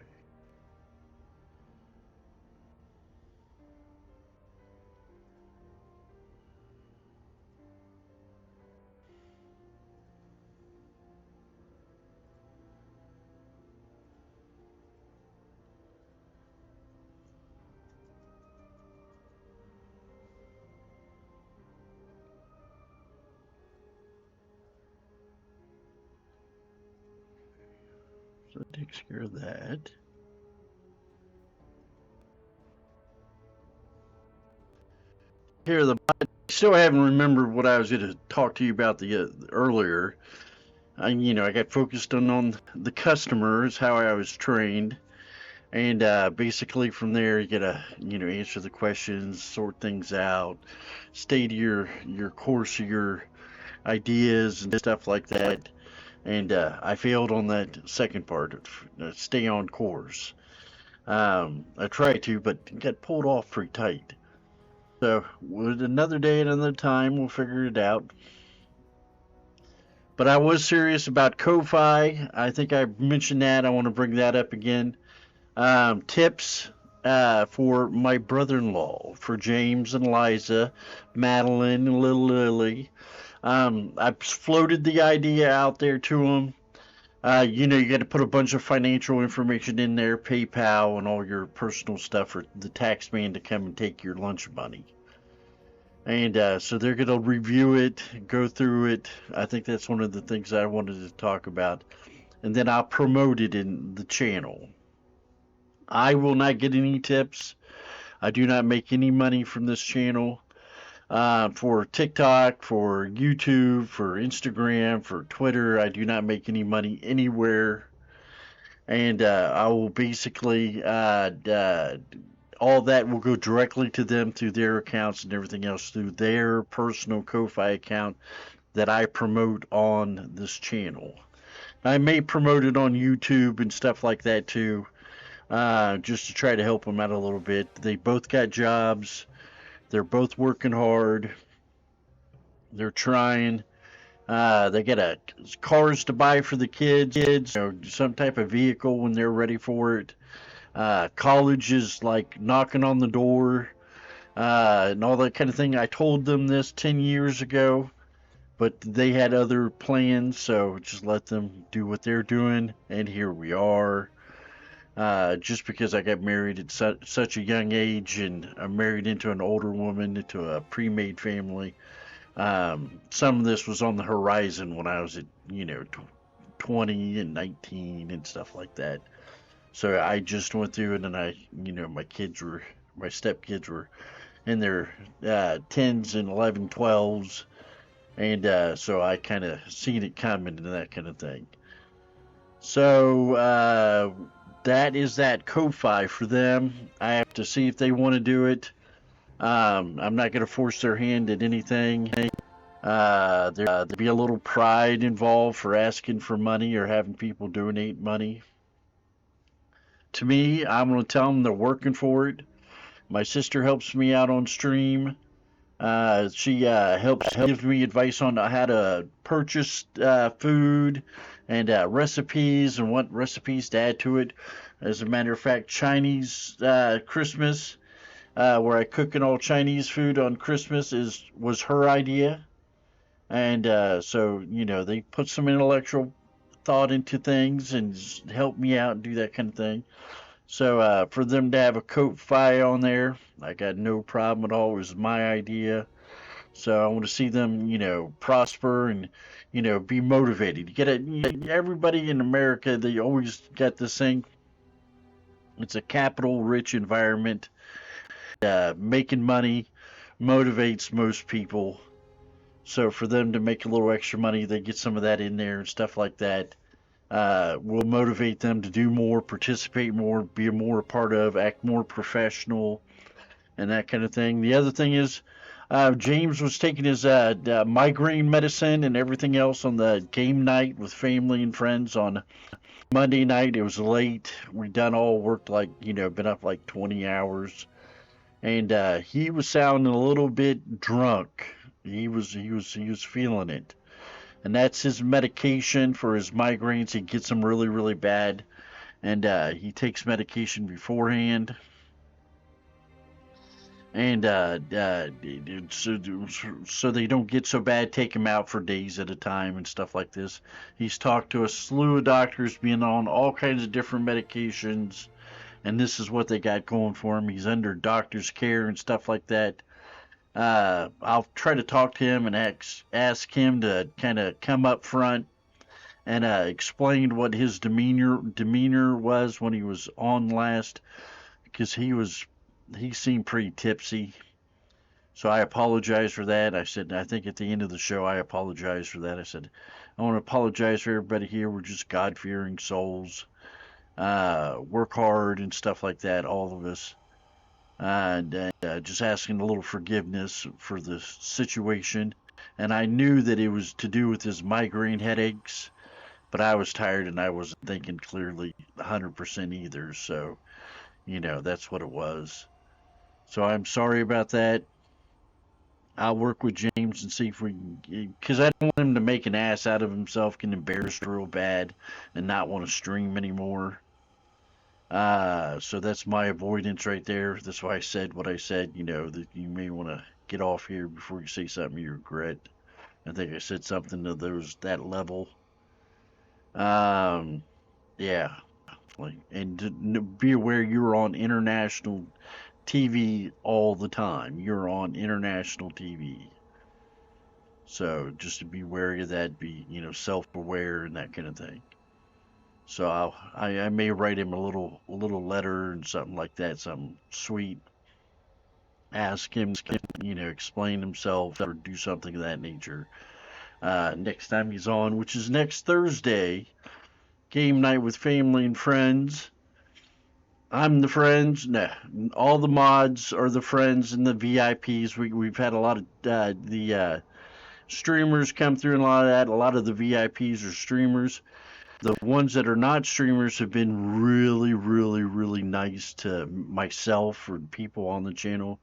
So that takes care of that. Here, I still haven't remembered what I was going to talk to you about the earlier. I got focused on the customers, how I was trained, and basically from there you gotta answer the questions, sort things out, state your course, your ideas and stuff like that. And I failed on that second part, stay on course. I tried to, but got pulled off pretty tight. So with another day, another time, we'll figure it out. But I was serious about Ko-Fi. I think I mentioned that. I want to bring that up again. Tips for my brother-in-law, for James and Liza, Madeline and little Lily. I floated the idea out there to them. You got to put a bunch of financial information in there, PayPal, and all your personal stuff for the tax man to come and take your lunch money. And so they're going to review it, go through it. I think that's one of the things I wanted to talk about. And then I'll promote it in the channel. I will not get any tips. I do not make any money from this channel. For TikTok, for YouTube, for Instagram, for Twitter, I do not make any money anywhere. And I will basically, all that will go directly to them through their accounts and everything else through their personal Ko-Fi account that I promote on this channel. I may promote it on YouTube and stuff like that too, just to try to help them out a little bit. They both got jobs. They're both working hard. They're trying. They get cars to buy for the kids, some type of vehicle when they're ready for it. College is like knocking on the door, and all that kind of thing. I told them this 10 years ago, but they had other plans, so just let them do what they're doing, and here we are. Just because I got married at such a young age, and I'm married into an older woman, into a pre-made family. Some of this was on the horizon when I was at, 20 and 19 and stuff like that. So I just went through it, and my stepkids were in their 10s and 11, 12s, and so I kind of seen it coming and that kind of thing. So that is that Ko-Fi for them. I have to see if they want to do it. I'm not going to force their hand at anything. There'll be a little pride involved for asking for money or having people donate money. To me, I'm going to tell them they're working for it. My sister helps me out on stream. She helps give me advice on how to purchase food and recipes and what recipes to add to it. As a matter of fact, Chinese Christmas, where I cook an all Chinese food on Christmas, was her idea. And so, they put some intellectual thought into things and help me out and do that kind of thing. So for them to have a Ko-Fi on there, I got no problem at all. It was my idea. So I want to see them, prosper and, be motivated. Everybody in America, they always got this thing. It's a capital-rich environment. Making money motivates most people. So for them to make a little extra money, they get some of that in there and stuff like that. Will motivate them to do more, participate more, be more a part of, act more professional, and that kind of thing. The other thing is, James was taking his migraine medicine and everything else on the game night with family and friends on Monday night. It was late. We done all worked like, been up like 20 hours. And he was sounding a little bit drunk. He was feeling it. And that's his medication for his migraines. He gets them really, really bad. And he takes medication beforehand. And so they don't get so bad, take him out for days at a time and stuff like this. He's talked to a slew of doctors, being on all kinds of different medications, and this is what they got going for him. He's under doctor's care and stuff like that. I'll try to talk to him and ask him to kind of come up front and explain what his demeanor was when he was on last, because he seemed pretty tipsy. So I apologize for that. I said, I think at the end of the show, I apologize for that. I said, I want to apologize for everybody here. We're just God-fearing souls. Work hard and stuff like that, all of us. And just asking a little forgiveness for the situation. And I knew that it was to do with his migraine headaches, but I was tired and I wasn't thinking clearly 100% either. So, that's what it was. So I'm sorry about that. I'll work with James and see if we can, because I don't want him to make an ass out of himself, get embarrassed real bad, and not want to stream anymore. So that's my avoidance right there. That's why I said what I said, that you may want to get off here before you say something you regret. I think I said something to that level. Yeah. And to be aware you're on international TV all the time. You're on international TV. So just to be wary of that, be, self-aware and that kind of thing. So I may write him a little letter and something like that, something sweet. Ask him, explain himself or do something of that nature. Next time he's on, which is next Thursday, game night with family and friends. I'm the friends. No, all the mods are the friends and the VIPs. We've had a lot of the streamers come through and a lot of that. A lot of the VIPs are streamers. The ones that are not streamers have been really, really, really nice to myself or people on the channel.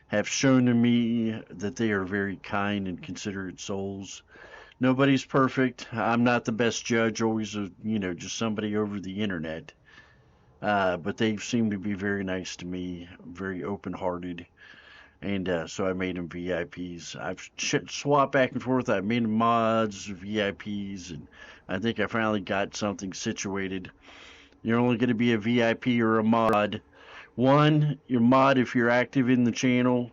Have shown to me that they are very kind and considerate souls. Nobody's perfect. I'm not the best judge, always, just somebody over the internet. But they seem to be very nice to me, very open-hearted, and so I made them VIPs. I've swapped back and forth. I made them mods, VIPs, and I think I finally got something situated. You're only going to be a VIP or a mod. One, you're mod if you're active in the channel.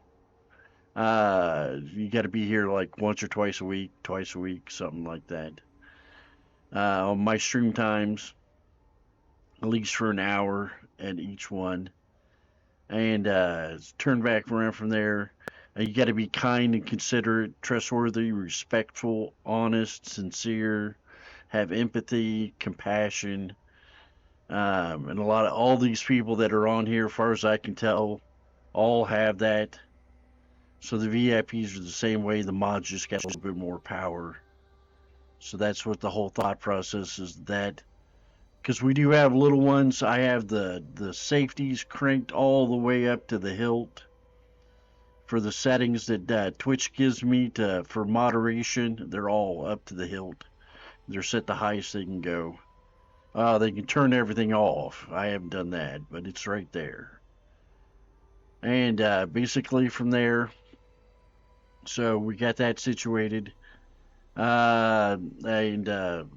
You got to be here like once or twice a week, something like that. On my stream times, at least for an hour at each one, and turn back around from there. You got to be kind and considerate, trustworthy, respectful, honest, sincere, have empathy, compassion, and all these people that are on here, as far as I can tell, all have that. So the VIPs are the same way. The mods just got a little bit more power. So that's what the whole thought process is, that because we do have little ones. I have the safeties cranked all the way up to the hilt for the settings that Twitch gives me for moderation. They're all up to the hilt. They're set the highest they can go. They can turn everything off. I haven't done that, but it's right there. And basically from there, so we got that situated. And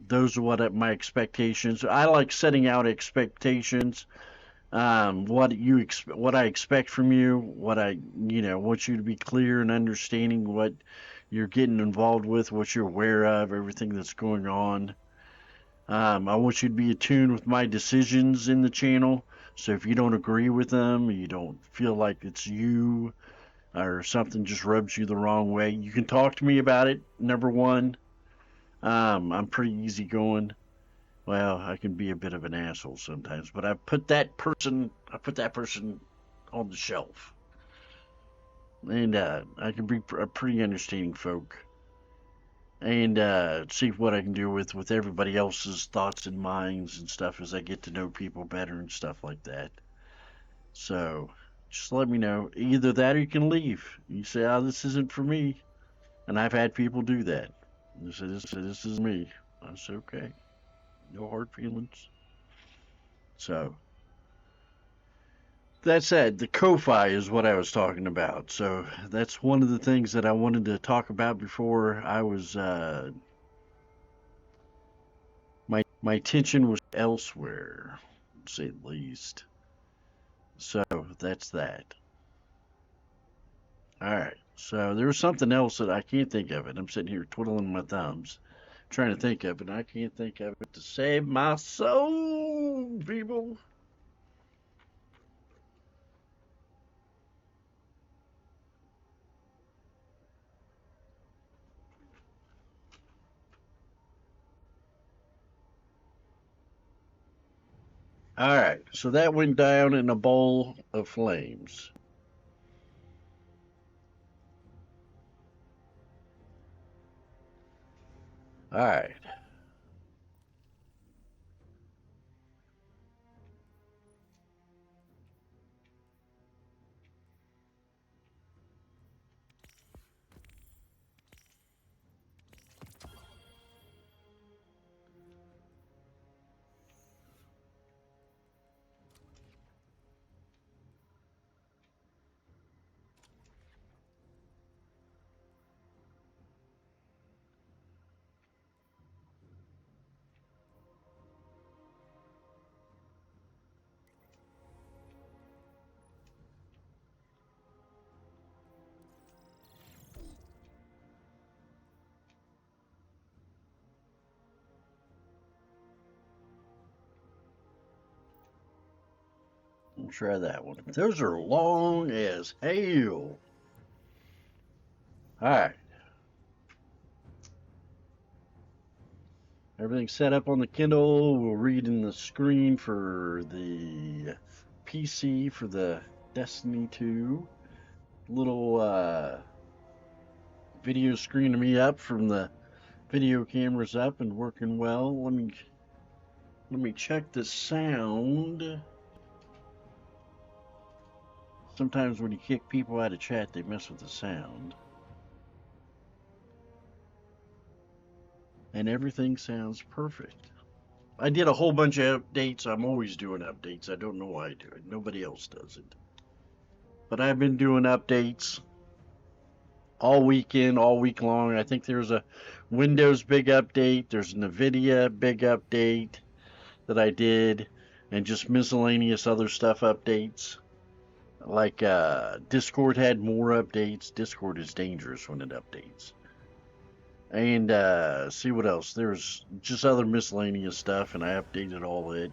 those are my expectations. I like setting out expectations. What I expect from you, what I want you to be clear and understanding what you're getting involved with, what you're aware of, everything that's going on. I want you to be attuned with my decisions in the channel. So if you don't agree with them, you don't feel like it's you, or something just rubs you the wrong way, you can talk to me about it. Number one, I'm pretty easygoing. Well, I can be a bit of an asshole sometimes, but I put that person on the shelf, and I can be a pretty understanding folk. and see what I can do with everybody else's thoughts and minds and stuff as I get to know people better and stuff like that. So just let me know. Either that or you can leave. You say, "Oh, this isn't for me," and I've had people do that. They say, "This is me." I say, "Okay, no hard feelings." So that said, the Ko-Fi is what I was talking about. So that's one of the things that I wanted to talk about before I was my attention was elsewhere, to say the least. So that's that. All right. So there was something else that I can't think of it. I'm sitting here twiddling my thumbs, trying to think of it. I can't think of it to save my soul, people. All right. So that went down in a bowl of flames. All right. We'll try that one. Those are long as hell. All right. Everything's set up on the Kindle. We'll read in the screen for the PC for the Destiny 2. Little video screen of me up from the video cameras up and working well. Let me check the sound. Sometimes when you kick people out of chat, they mess with the sound. And everything sounds perfect. I did a whole bunch of updates. I'm always doing updates. I don't know why I do it. Nobody else does it. But I've been doing updates all weekend, all week long. I think there's a Windows big update. There's an NVIDIA big update that I did, and just miscellaneous other stuff updates. Like Discord had more updates. Discord is dangerous when it updates. And see what else. There's just other miscellaneous stuff, and I updated all it.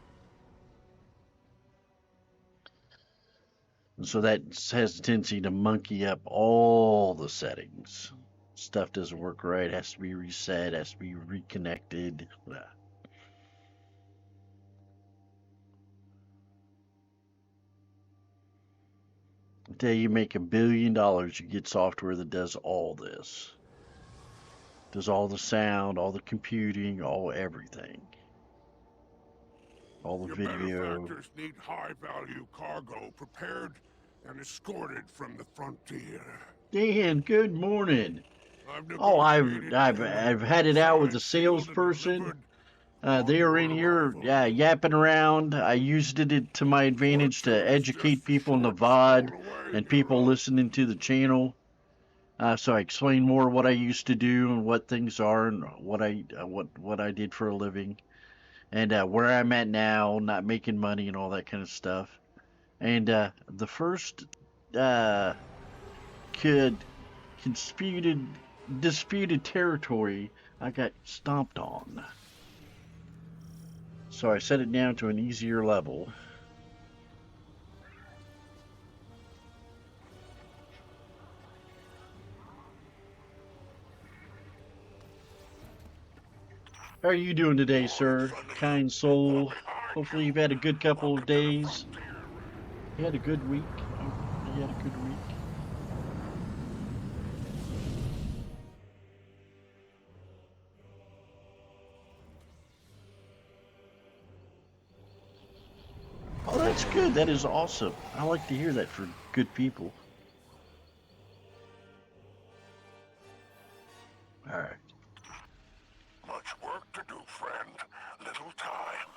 And so that has a tendency to monkey up all the settings. Stuff doesn't work right, has to be reset, has to be reconnected. Until you make $1 billion, you get software that does all this. Does all the sound, all the computing, all everything. All the Your video. benefactors need high-value cargo prepared and escorted from the frontier. Dan, good morning. I've Oh, negotiated I've had it out with the salesperson. They are in here yapping around. I used it to my advantage to educate people in the VOD and people listening to the channel. So I explain more what I used to do and what things are and what I did for a living and where I'm at now, not making money and all that kind of stuff. And the first kid disputed territory, I got stomped on. So I set it down to an easier level. How are you doing today, sir? Kind soul. Hopefully you've had a good couple of days. You had a good week. You had a good week. That's good. That is awesome. I like to hear that for good people. All right. Much work to do, friend. Little time.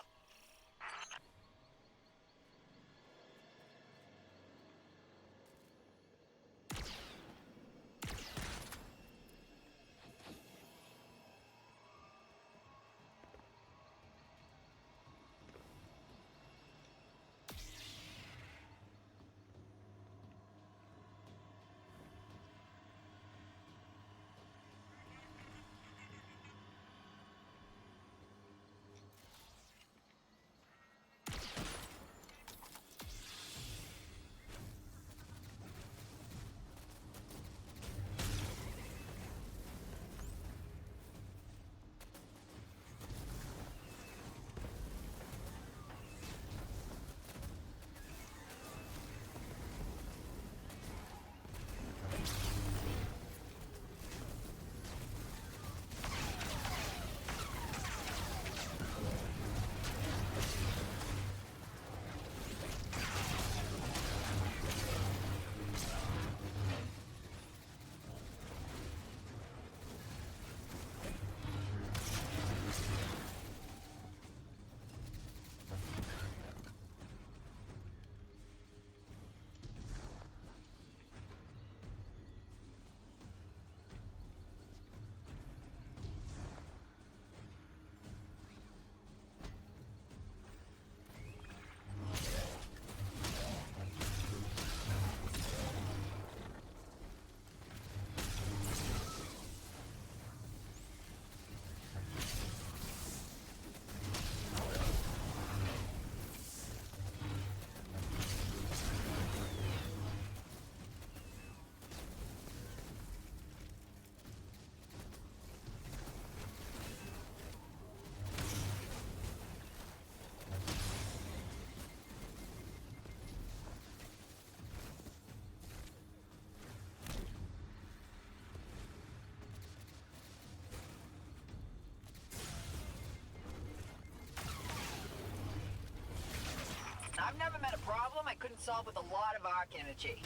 I've never met a problem I couldn't solve with a lot of arc energy.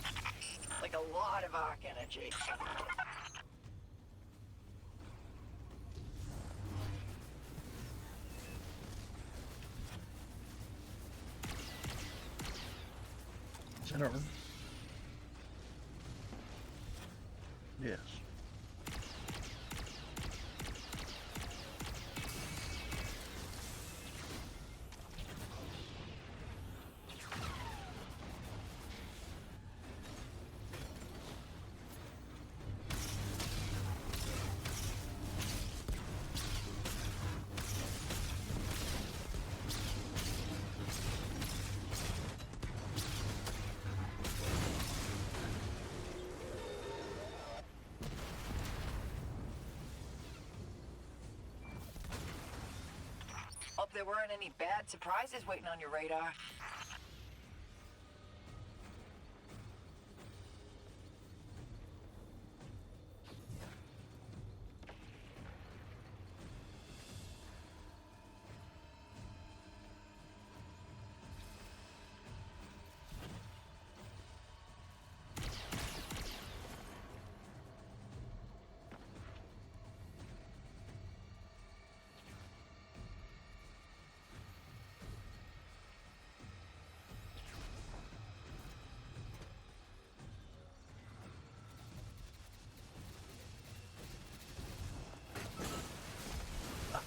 Like a lot of arc energy. Is that our? Yes. Hope there weren't any bad surprises waiting on your radar.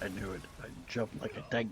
I knew it. I jumped like a tank.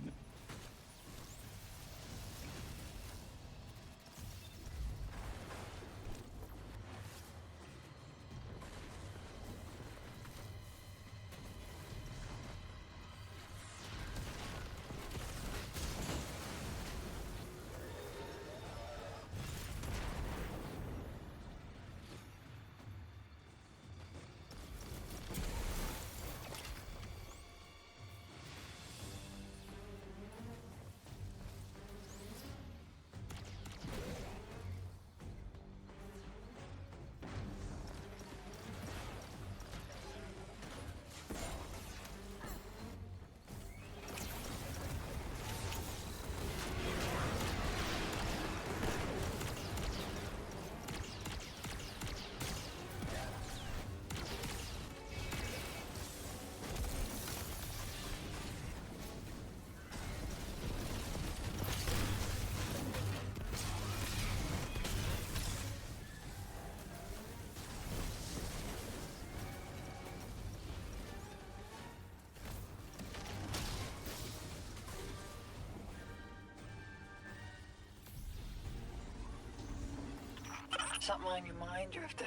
Something on your mind, Drifter?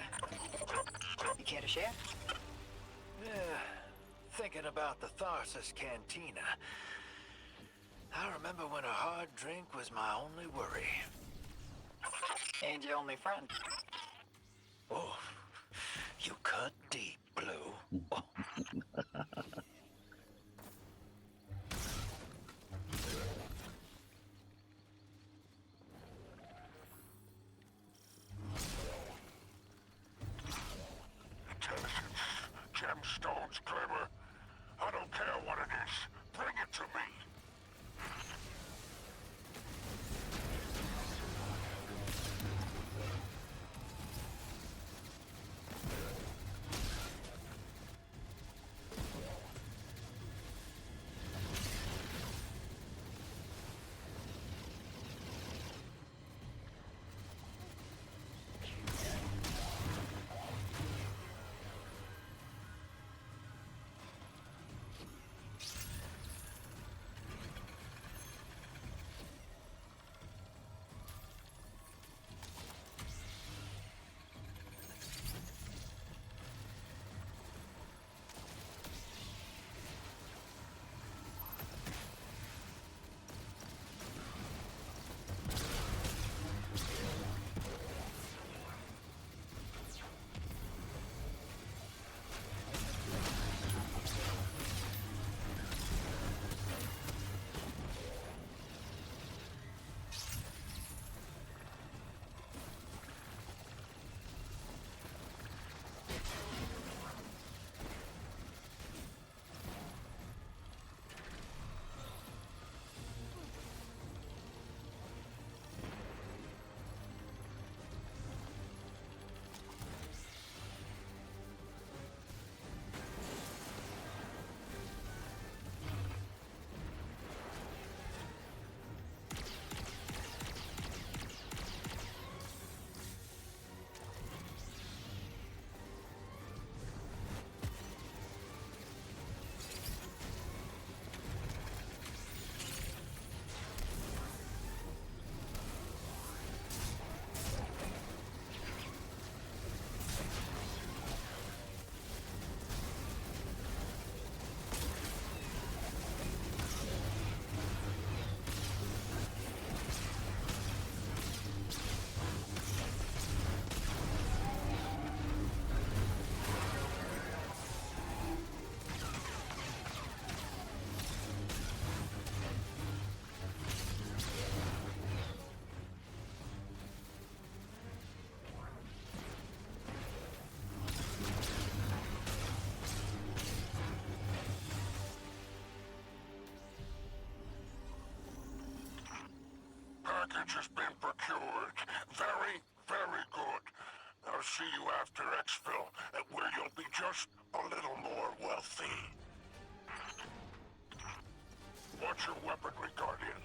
You care to share? Yeah, thinking about the Tharsis Cantina. I remember when a hard drink was my only worry. And your only friend. Oh, you cut deep, Blue. Oh. Intelligence, gemstones, clever. I don't care what it is. Bring it to me. Package has been procured. Very, very good. I'll see you after exfil, where you'll be just a little more wealthy. Watch your weaponry, Guardian.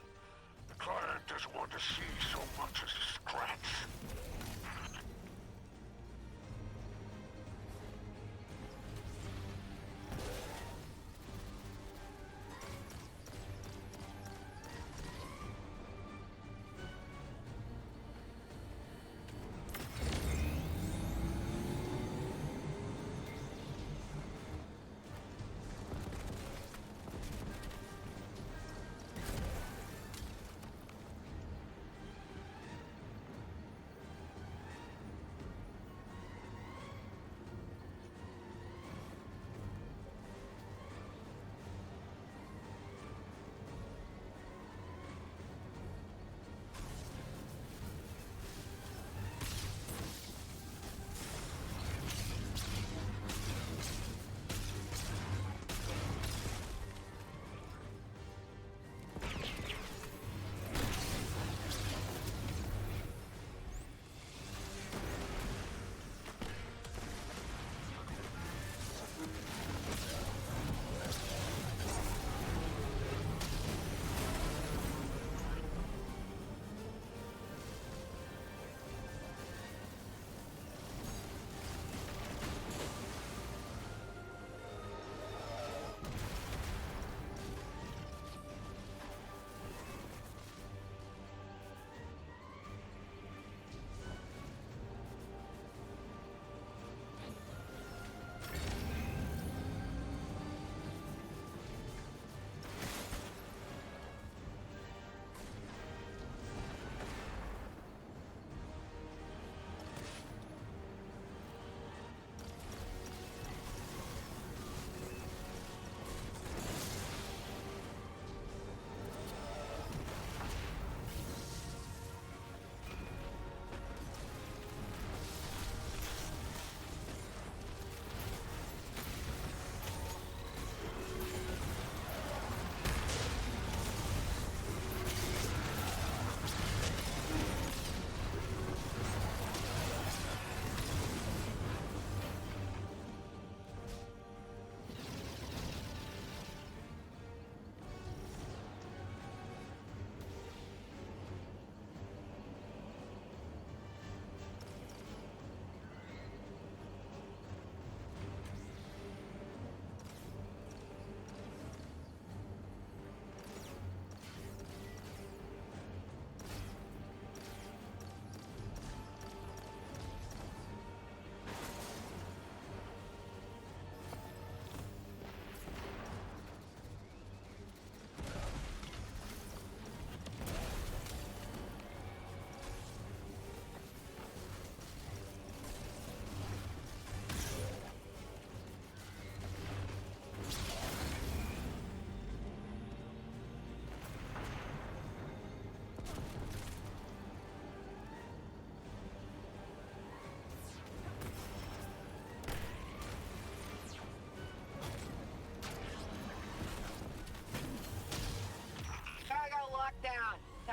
The client doesn't want to see so much as a scratch.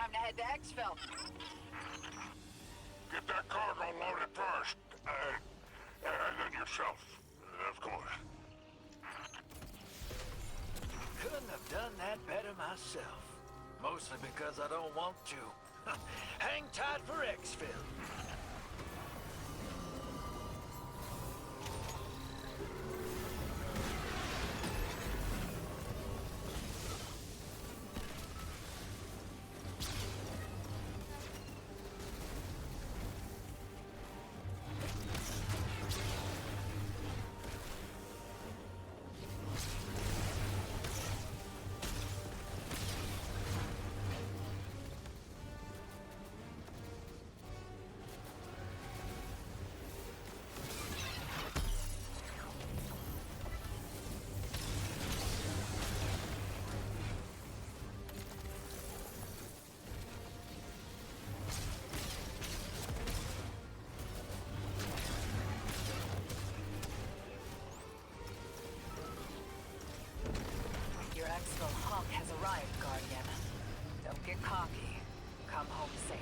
Time to head to Exfil. Get that cargo loaded first. And then yourself, of course. Couldn't have done that better myself. Mostly because I don't want to. Hang tight for Exfil. Your Exfil hunk has arrived, Guardian. Don't get cocky. Come home safe.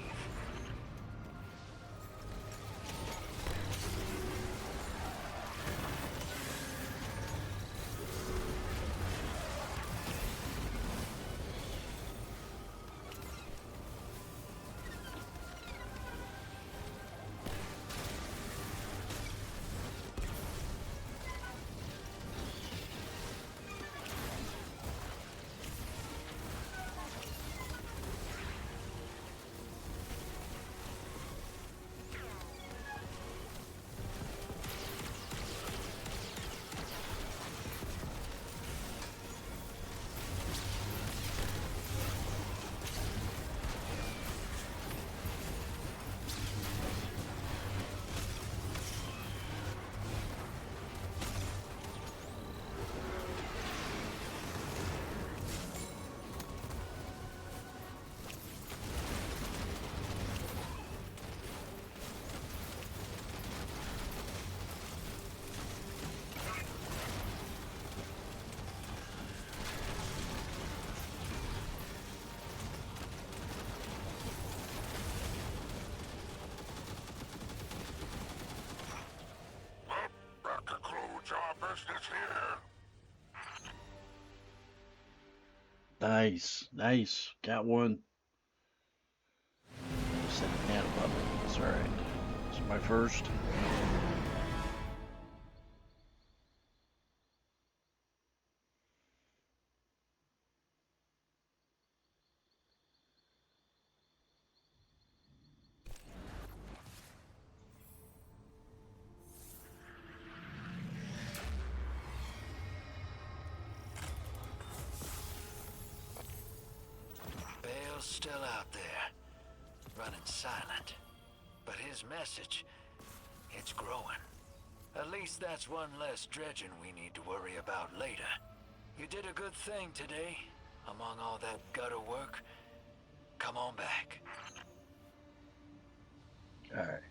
Well, that concludes our business here. Nice, nice. Got one. Set the can above it. It's alright. It's my first. Bale's still out there, running silent. But his message, it's growing. At least that's one less dredging we need to worry about later. You did a good thing today. Among all that gutter work, come on back. Alright.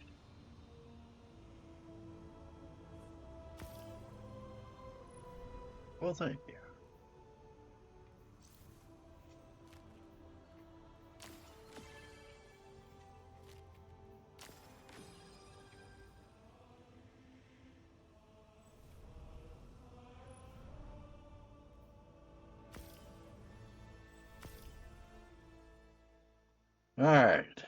Well, thank you. Alright.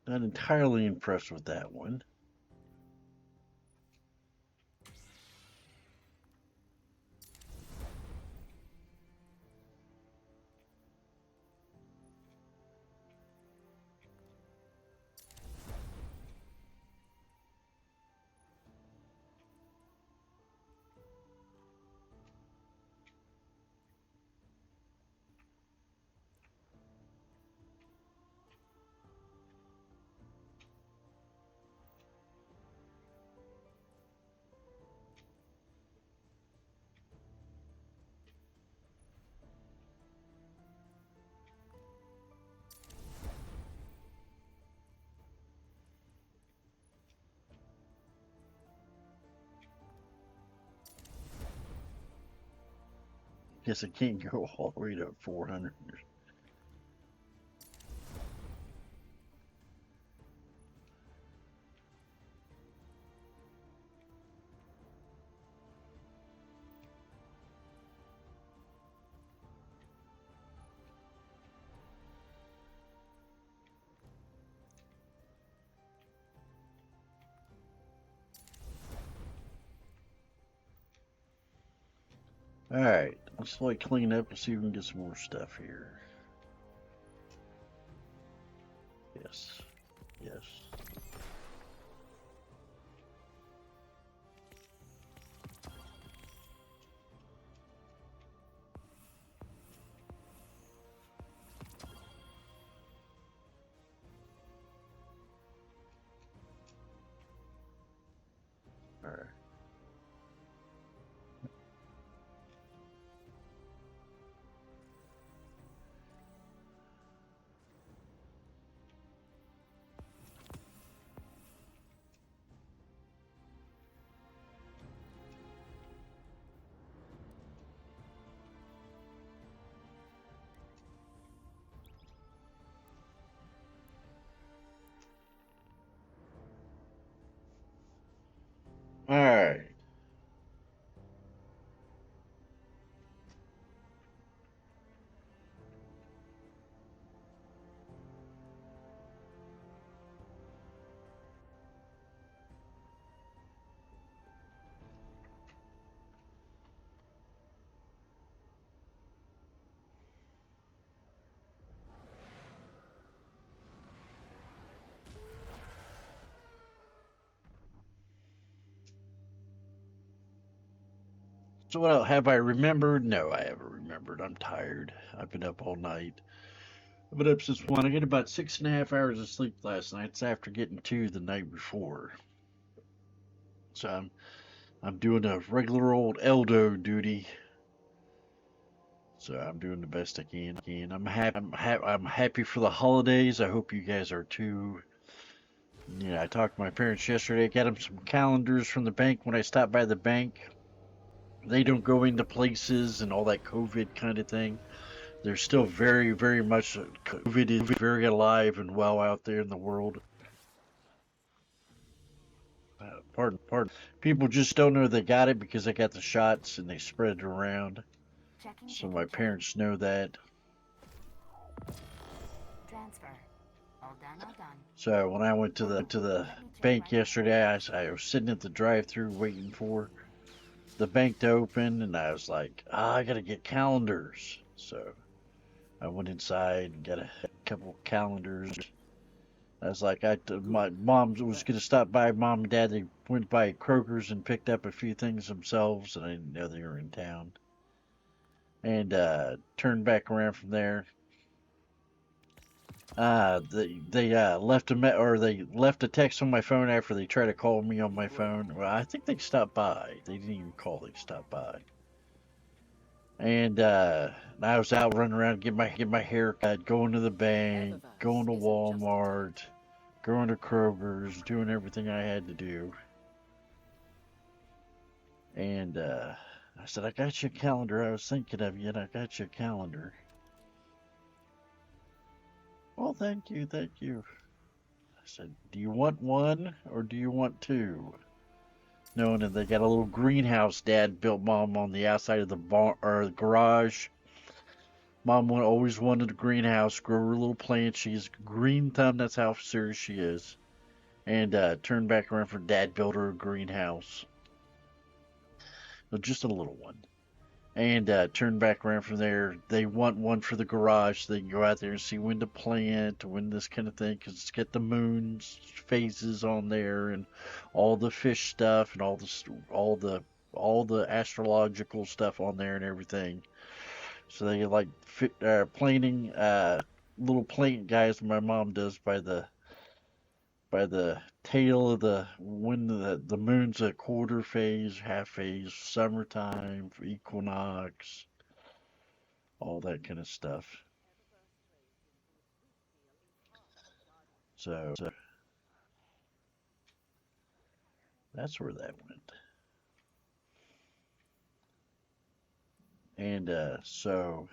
Not entirely impressed with that one. Guess I can't go all the way to 400. Alright, let's like clean up and see if we can get some more stuff here. Yes. Yes. Alright. Alright. So what have I remembered? No, I haven't remembered. I'm tired. I've been up all night. I've been up since 1. I get about 6.5 hours of sleep last night. It's after getting 2 the night before. So I'm doing a regular old Eldo duty. So I'm doing the best I can. I'm happy for the holidays. I hope you guys are too. Yeah, I talked to my parents yesterday. I got them some calendars from the bank when I stopped by the bank. They don't go into places and all that COVID kind of thing. They're still very, very much COVID is very alive and well out there in the world. Pardon. People just don't know they got it because they got the shots and they spread it around. So my parents know that. Transfer. All done. So when I went to the bank yesterday, I was sitting at the drive-through waiting for the bank to open, and I was like, I gotta get calendars. So I went inside and got a couple of calendars. I was like, my mom was gonna stop by. Mom and Dad, they went by Kroger's and picked up a few things themselves, and I didn't know they were in town. And turned back around from there. They left a text on my phone after they tried to call me on my phone. Well, I think they stopped by. They didn't even call. They stopped by. And I was out running around, get my hair cut, going to the bank, going to Walmart, going to Kroger's, doing everything I had to do. And I said, I got you a calendar. I was thinking of you, and I got you a calendar. Well, thank you. I said, do you want one or do you want two? Knowing that they got a little greenhouse Dad built Mom on the outside of the barn or the garage. Mom always wanted a greenhouse, grow her little plants. She's green thumb. That's how serious she is. And turned back around for Dad built her a greenhouse. Just a little one. And turned back around from there. They want one for the garage so they can go out there and see when to plant, when this kind of thing, because it's got the moon's phases on there and all the fish stuff and all the astrological stuff on there and everything. So they like planting little plant guys my mom does by the tail of when the moon's a quarter phase, half phase, summertime, equinox, all that kind of stuff. So that's where that went. And so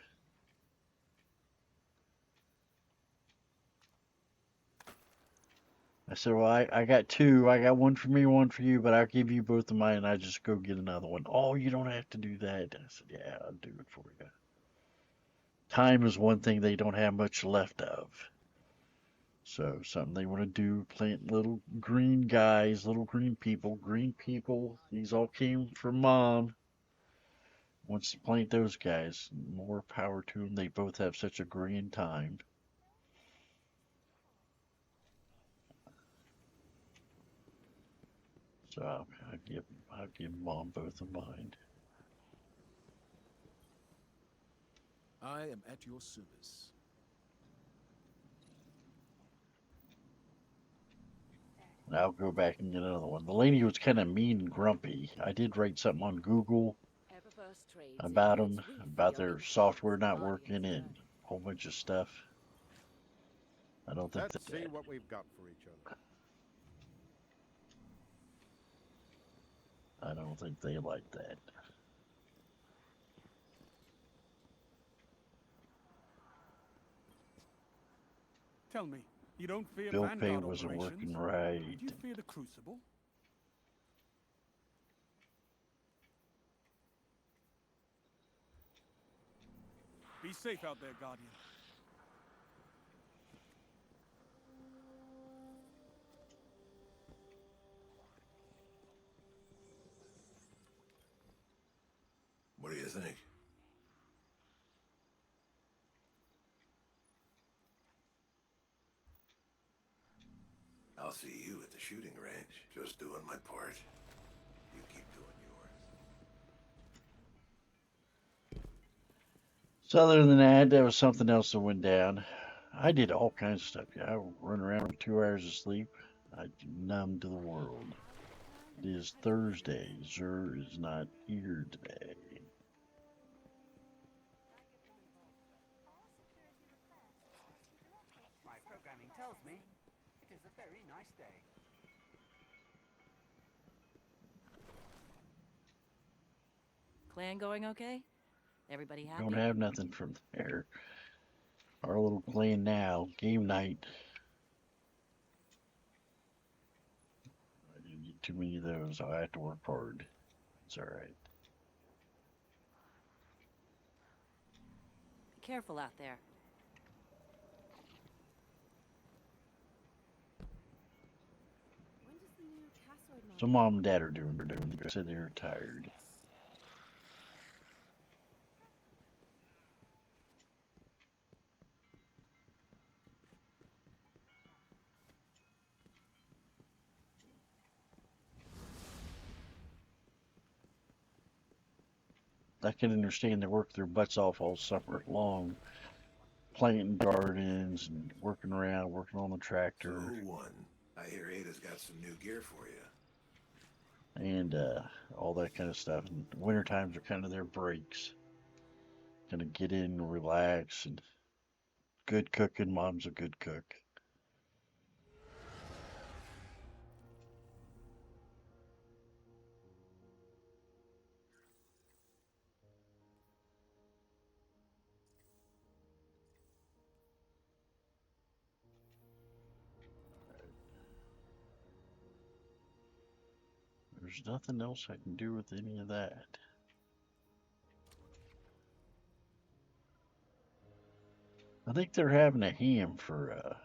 I said, well, I got two. I got one for me, one for you, but I'll give you both of mine and I just go get another one. Oh, you don't have to do that. I said, yeah, I'll do it for you. Time is one thing they don't have much left of. So something they want to do, plant little green guys, little green people. Green people, these all came from Mom. Wants to plant those guys. More power to them. They both have such a green time. So I'll give Mom both of mine. I am at your service. And I'll go back and get another one. The lady was kind of mean and grumpy. I did write something on Google about them, about their software not working and a whole bunch of stuff. I don't think Let's that. see what we've got for each other. I don't think they like that. Tell me, you don't fear Bill Pay Vanguard wasn't operations? working right. Do you fear the Crucible? Be safe out there, Guardian. What do you think? I'll see you at the shooting range. Just doing my part. You keep doing yours. So other than that, there was something else that went down. I did all kinds of stuff. Yeah, I run around with 2 hours of sleep. I numb to the world. It is Thursday. Zer is not here today. My programming tells me it is a very nice day. Clan going okay? Everybody happy? Don't have nothing from there. Our little plan now, game night. I didn't get too many of those. I have to work hard. It's all right. Be careful out there. So Mom and Dad are doing. They said they're tired. I can understand they work their butts off all summer long, planting gardens and working around, working on the So tractor, who won? I hear Ada's got some new gear for you. and all that kind of stuff. And winter times are kind of their breaks. Gonna get in and relax and good cooking. Mom's a good cook. There's nothing else I can do with any of that. I think they're having a ham for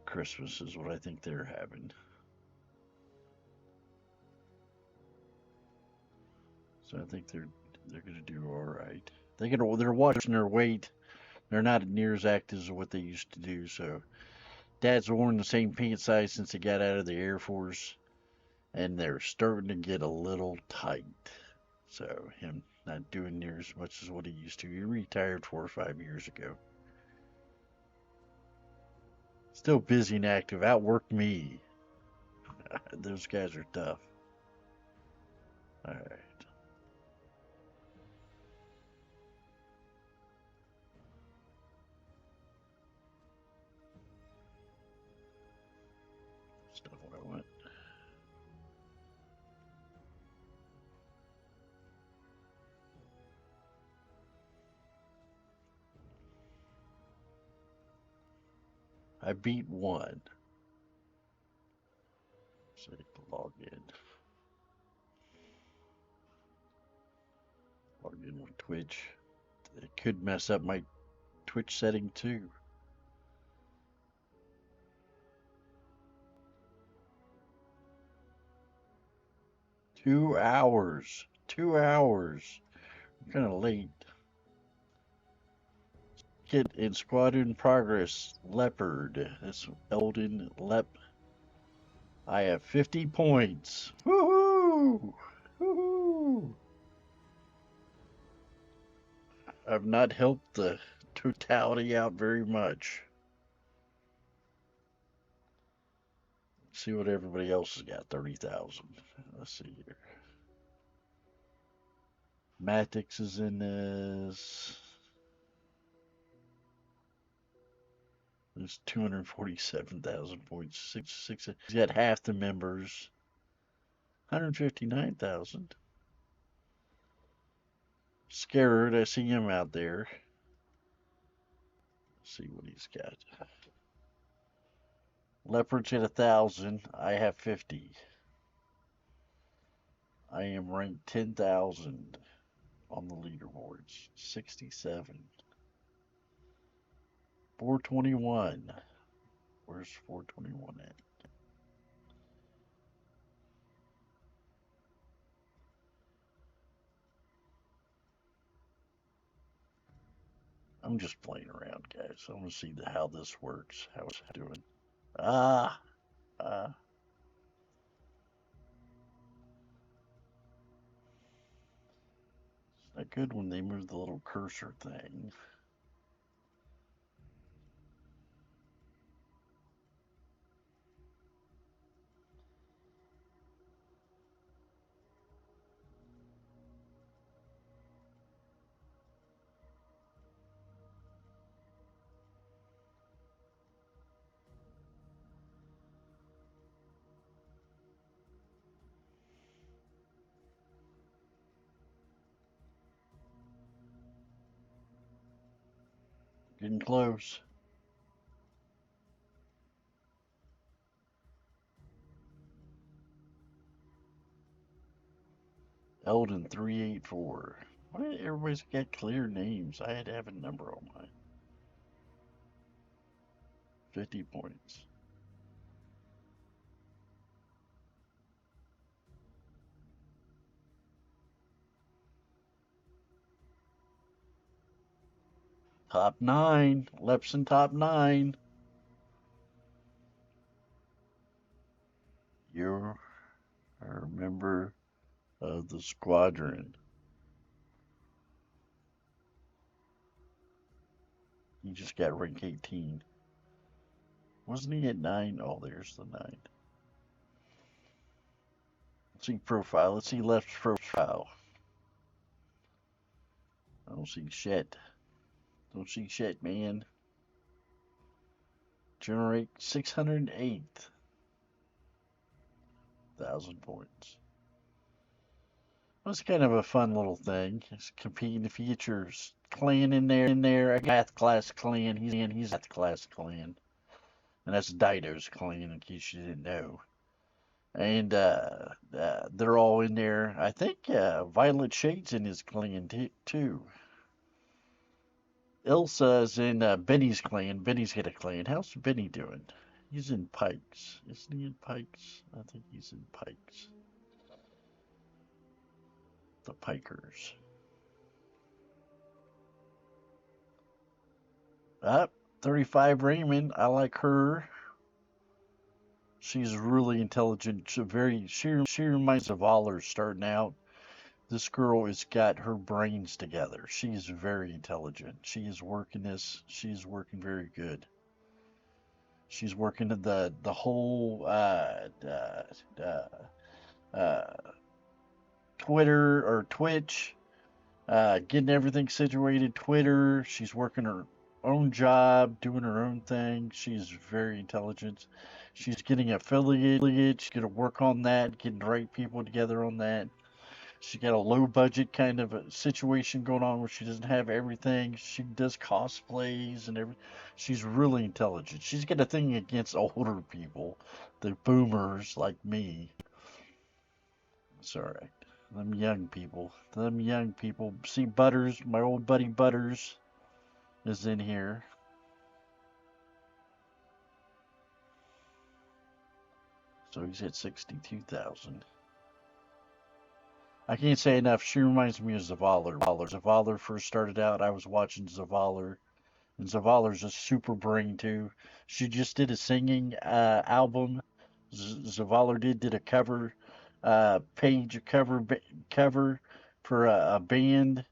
Christmas is what I think they're having. So I think they're gonna do all right. They're watching their weight. They're not near as active as what they used to do. So Dad's worn the same pant size since he got out of the Air Force, and they're starting to get a little tight. So him not doing near as much as what he used to. He retired 4 or 5 years ago. Still busy and active. Outworked me. Those guys are tough. All right. Stuff what I want. I beat one. So log in. Log in with Twitch. It could mess up my Twitch setting too. Two hours. 2 hours. I'm kind of late. Kid in Squadron Progress. Leopard. That's Eldon Lep. I have 50 points. Woohoo! Woohoo! I've not helped the totality out very much. Let's see what everybody else has got. 30,000. Let's see here. Matix is in this. There's 247,000 points. He's got half the members. 159,000. Scared, I see him out there. Let's see what he's got. Leopard's at 1,000. I have 50. I am ranked 10,000 on the leaderboards. 67. 421. Where's 421 at? I'm just playing around, guys. I want to see how this works. How it's doing. It's not good when they move the little cursor thing. Getting close. Eldon 384. Why did everybody's got clear names? I had to have a number on mine. 50 points. Top 9. Lepson top 9. You're a member of the squadron. He just got rank 18. Wasn't he at 9? Oh, there's the 9. Let's see profile. Let's see left profile. I don't see shit. Don't see shit, man. Generate 608,000 points. That's kind of a fun little thing. It's competing if you get your clan in there. A Gath class clan. He's Gath class clan. And that's Dido's clan, in case you didn't know. And they're all in there. I think Violet Shade's in his clan too. Ilsa's in Benny's clan. Benny's got a clan. How's Benny doing? He's in Pikes. Isn't he in Pikes? I think he's in Pikes. The Pikers. 35 Raymond. I like her. She's really intelligent. She reminds of Aller starting out. This girl has got her brains together. She is very intelligent. She is working this. She's working very good. She's working the whole Twitter or Twitch, getting everything situated. Twitter. She's working her own job, doing her own thing. She's very intelligent. She's getting affiliated. She's going to work on that, getting the right people together on that. She got a low budget kind of a situation going on where she doesn't have everything. She does cosplays and everything. She's really intelligent. She's got a thing against older people, the boomers like me. It's all right. Them young people. Them young people. See, Butters, my old buddy Butters, is in here. So he's at 62,000. I can't say enough. She reminds me of Zavaler. Zavaler first started out, I was watching Zavaler. And Zavaler's a super brain too. She just did a singing album. Zavaler did a cover page, cover for a band,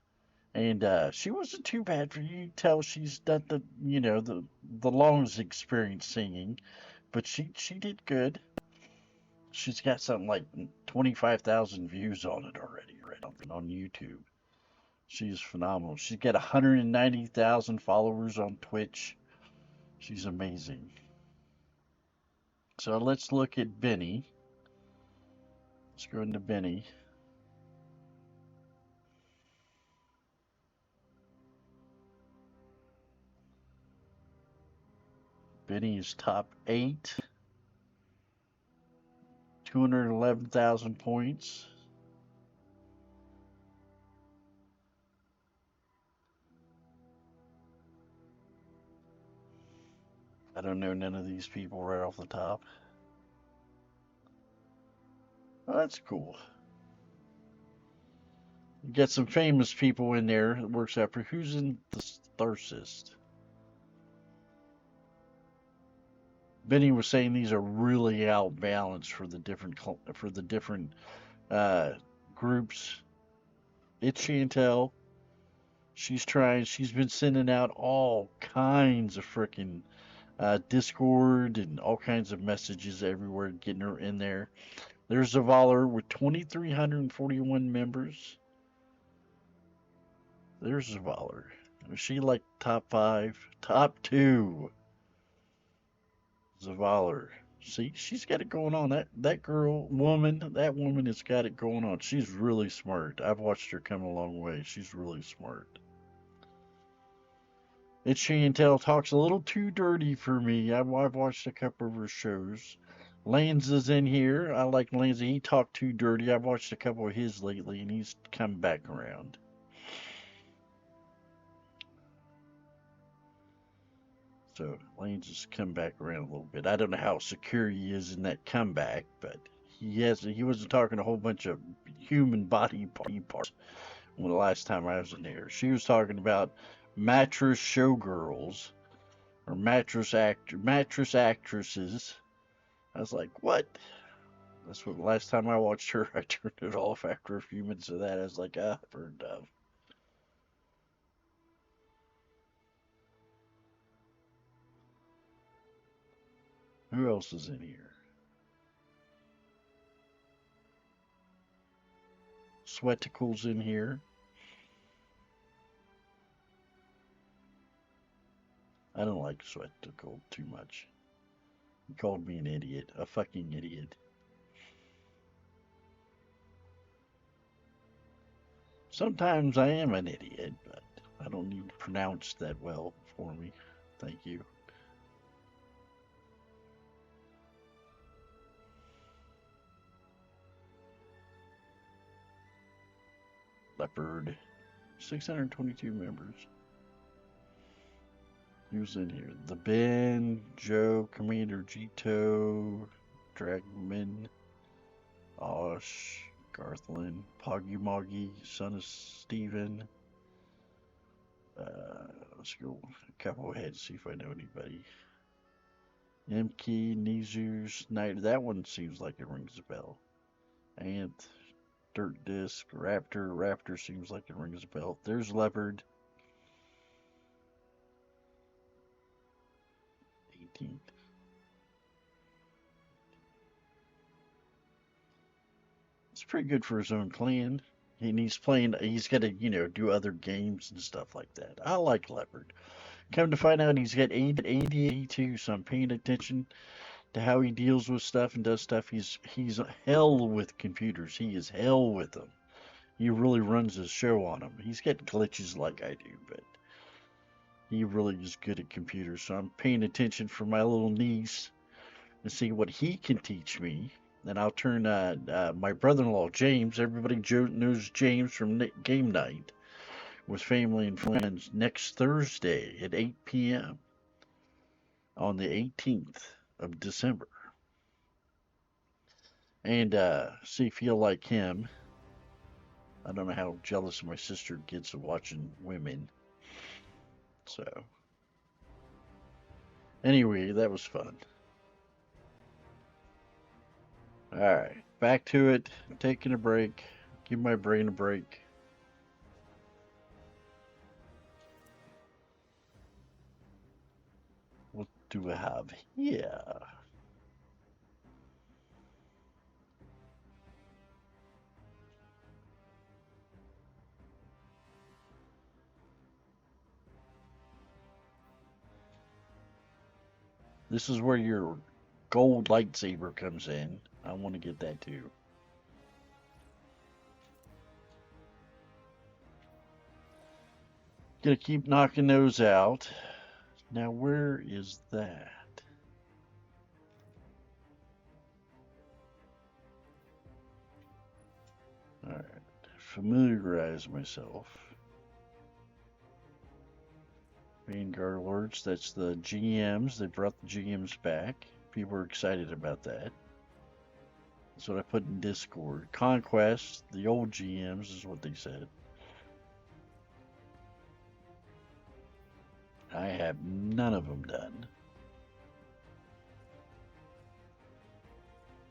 and she wasn't too bad for you. Tell she's not the longest experience singing, but she did good. She's got something like 25,000 views on it already on YouTube. She's phenomenal. She's got 190,000 followers on Twitch. She's amazing. So let's look at Benny. Let's go into Benny. Benny is top 8. 211,000 points. I don't know none of these people right off the top. Well, that's cool. You get some famous people in there that works out for who's in the Tharcist. Benny was saying these are really out balanced for the different groups. It's Chantel. She's trying. She's been sending out all kinds of freaking Discord and all kinds of messages everywhere, getting her in there. There's Zavaler with 2,341 members. There's Zavaler. Was she like top 5? Top 2. Zavaler. See, she's got it going on. That that woman has got it going on. She's really smart. I've watched her come a long way. She's really smart. It's Chantel talks a little too dirty for me. I've watched a couple of her shows. Lanza's in here. I like Lanza. He talked too dirty. I've watched a couple of his lately, and he's come back around. So Lanza's come back around a little bit. I don't know how secure he is in that comeback, but he wasn't talking a whole bunch of human body parts when the last time I was in there. She was talking about mattress showgirls or mattress actresses. I was like, what? That's what last time I watched her, I turned it off after a few minutes of that. I was like, I've heard of. Who else is in here? Sweaticle's in here. I don't like Sweaticle too much. He called me an idiot. A fucking idiot. Sometimes I am an idiot, but I don't need to pronounce that well for me. Thank you. Leopard. 622 members. Who's in here? The Ben, Joe, Commander Gito, Dragman, Osh, Garthlin, Poggy Moggy, Son of Steven. Let's go a couple ahead, see if I know anybody. Emkey, Nizu, Snyder. That one seems like it rings a bell. Ant, Dirt Disc, Raptor. Raptor seems like it rings a bell. There's Leopard. 18th. It's pretty good for his own clan. And he's got to, do other games and stuff like that. I like Leopard. Come to find out, he's got ADHD, so I'm paying attention to how he deals with stuff and does stuff. He's hell with computers. He is hell with them. He really runs his show on them. He's got glitches like I do, but he really is good at computers. So I'm paying attention for my little niece and see what he can teach me. And I'll turn my brother-in-law James. Everybody knows James from game night with family and friends next Thursday at 8 p.m. on the 18th of December. And see if you'll like him. I don't know how jealous my sister gets of watching women. So, anyway, that was fun. Alright, back to it. Taking a break. Give my brain a break. What do I have here? This is where your gold lightsaber comes in. I want to get that too. Gonna keep knocking those out. Now, where is that? Alright, familiarize myself. Vanguard alerts, that's the GMs. They brought the GMs back. People are excited about that. That's what I put in Discord. Conquest, the old GMs is what they said. I have none of them done.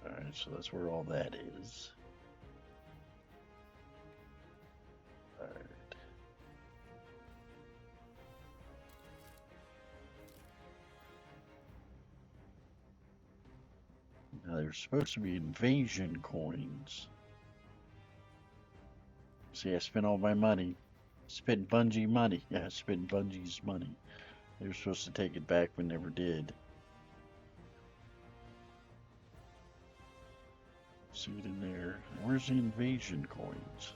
Alright, so that's where all that is. Alright. Now there's supposed to be invasion coins. See, I spent all my money. Spent Bungie money. Yeah, I spent Bungie's money. They were supposed to take it back, but never did. See it in there. Where's the invasion coins?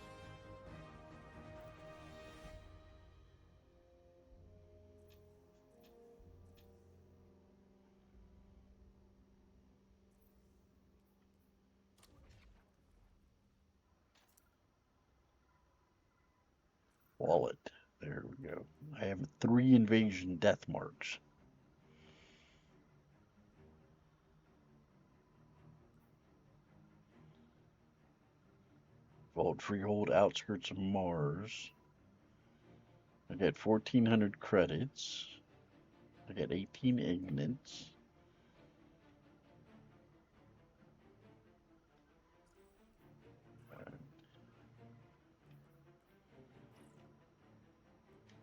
Wallet. There we go. I have 3 invasion death marks. Vault Freehold Outskirts of Mars. I got 1,400 credits. I got 18 ignites.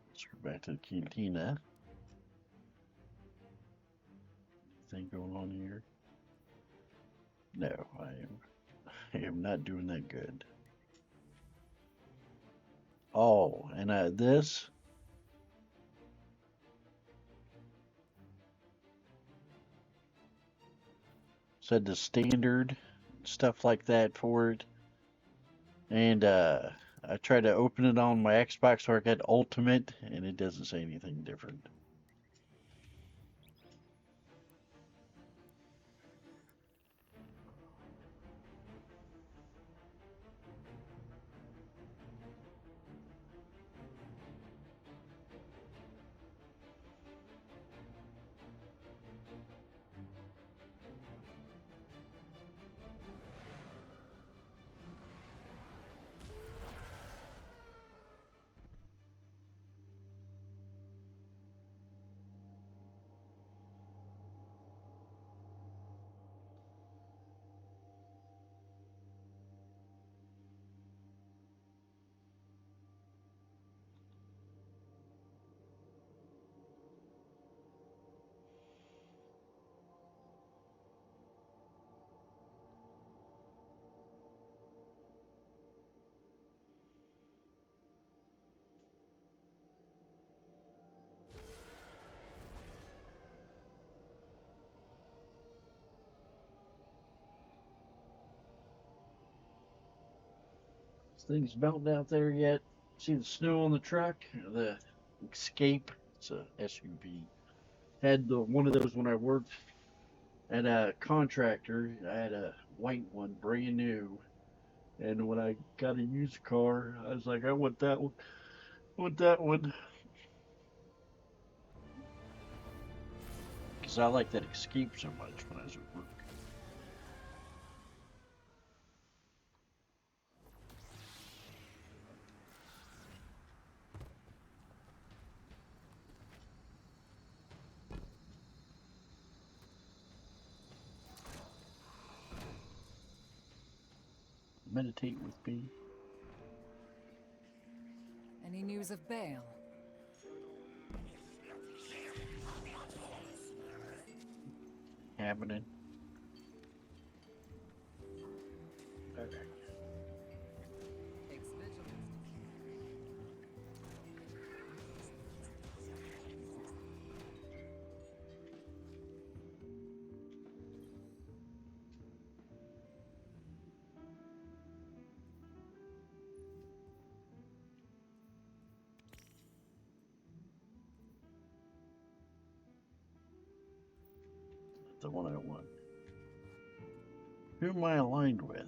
Let's go back to the cantina. Anything going on here? No, I am not doing that good. Oh, and this said the standard stuff like that for it, and I tried to open it on my Xbox so I got Ultimate, and it doesn't say anything different. Things melting out there yet? See the snow on the truck? The Escape. It's a SUV. Had one of those when I worked at a contractor. I had a white one, brand new. And when I got a used car, I was like, I want that one. I want that one. Because I like that Escape so much when I was at work. Meditate with me. Any news of Bale? Happening. Okay. The one I want. Who am I aligned with?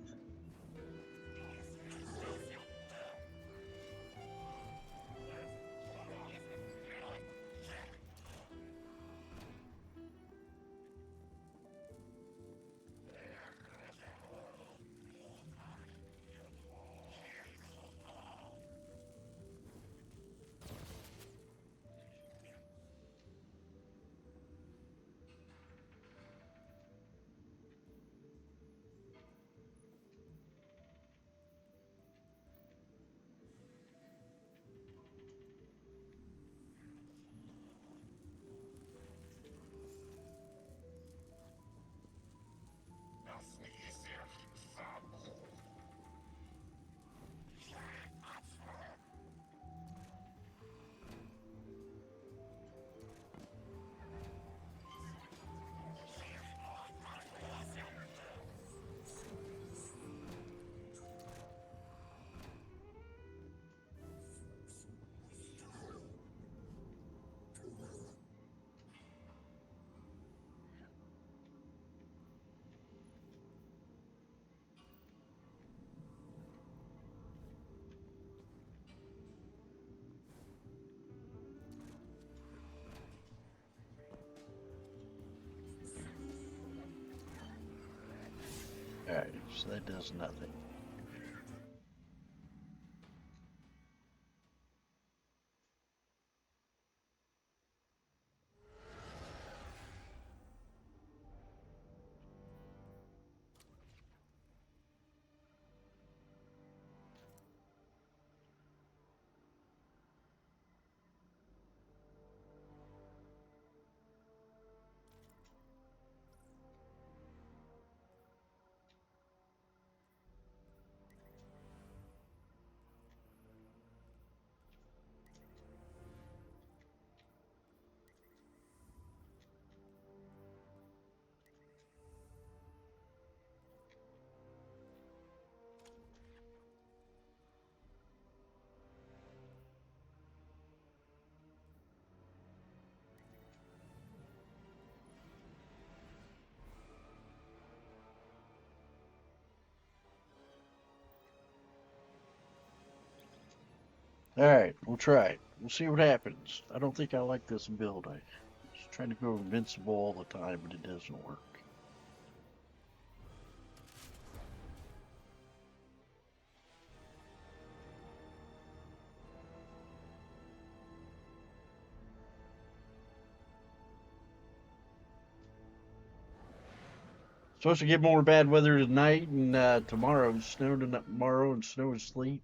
Alright, so that does nothing. Alright, we'll try it. We'll see what happens. I don't think I like this build. I just trying to go invincible all the time, but it doesn't work. Supposed to get more bad weather tonight and tomorrow. Snow tomorrow and snow and sleet.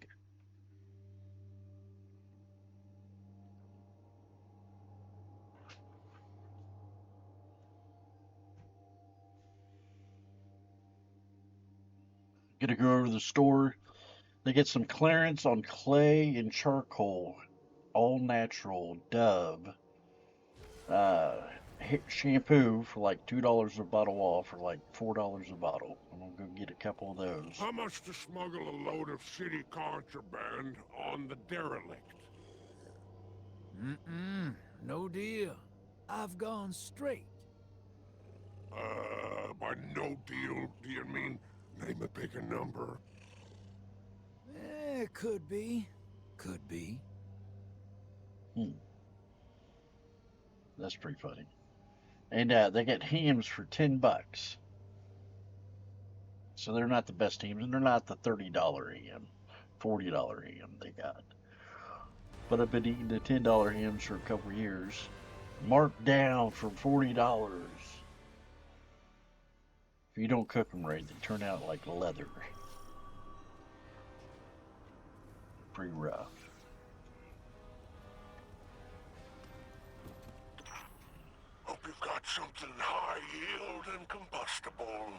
Gonna go over to the store. They get some clearance on clay and charcoal. All natural. Dove. shampoo for like $2 a bottle off, or like $4 a bottle. I'm gonna go get a couple of those. How much to smuggle a load of city contraband on the derelict? No deal. I've gone straight. By no deal, do you mean name a bigger number? Could be. Could be. That's pretty funny. And they get hams for $10. So they're not the best hams, and they're not the $30 ham, $40 ham they got. But I've been eating the $10 hams for a couple years, marked down from $40. If you don't cook them right, they turn out like leather. Pretty rough. Hope you've got something high yield and combustible.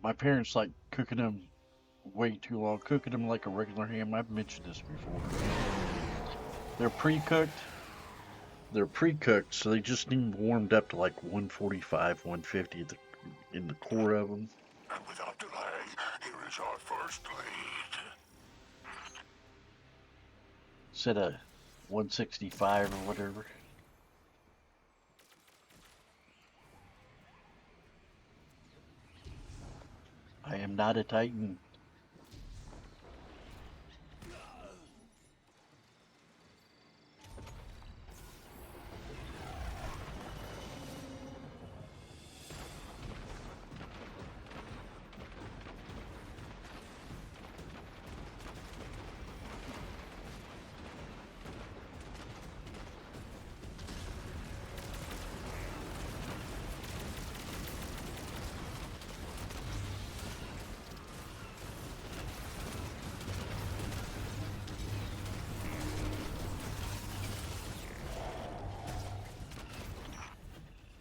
My parents like cooking them way too long, cooking them like a regular ham. I've mentioned this before. They're pre-cooked. They're pre-cooked, so they just need warmed up to like 145, 150 in the core of them. And without delay, here is our first lead. Instead of 165 or whatever. I am not a Titan.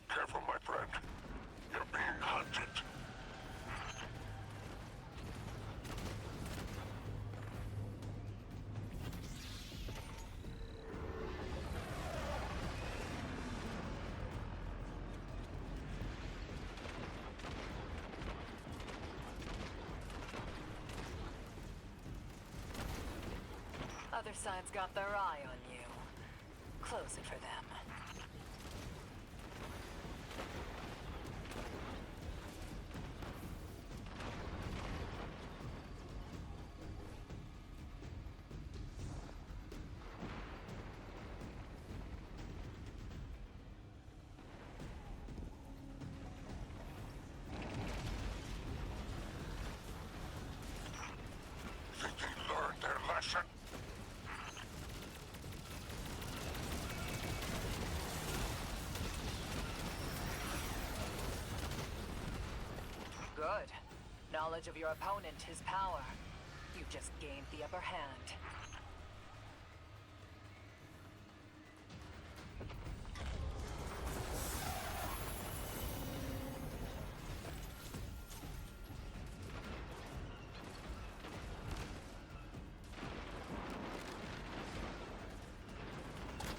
Careful, my friend. You're being hunted. Other side's got their eye on you. Close it for them. Think they learned their lesson? Good. Knowledge of your opponent is power. You just gained the upper hand.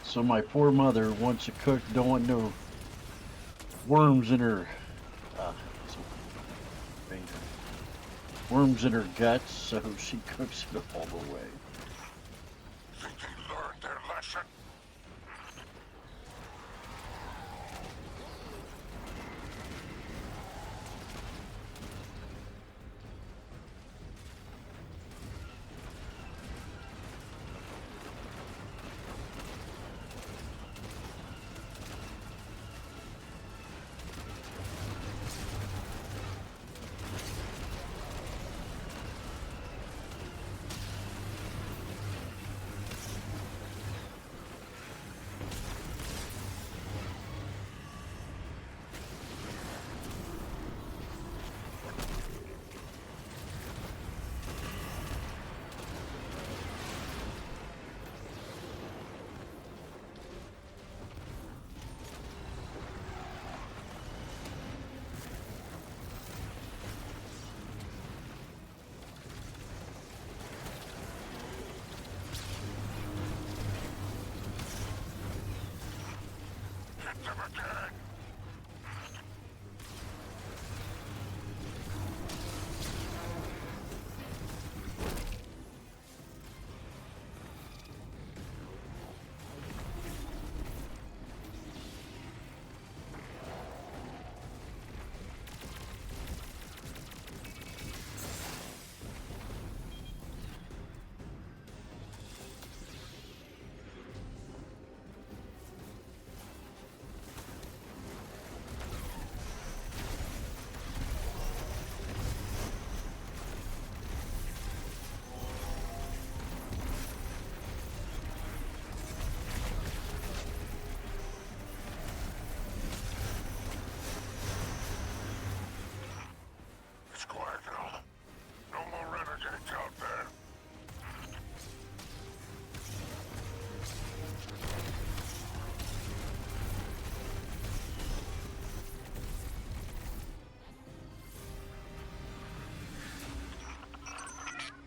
So my poor mother wants to cook, don't want no worms in her, worms in her guts, so she cooks it all the way. Think they learned their lesson? them again. It's quiet now. No more renegades out there.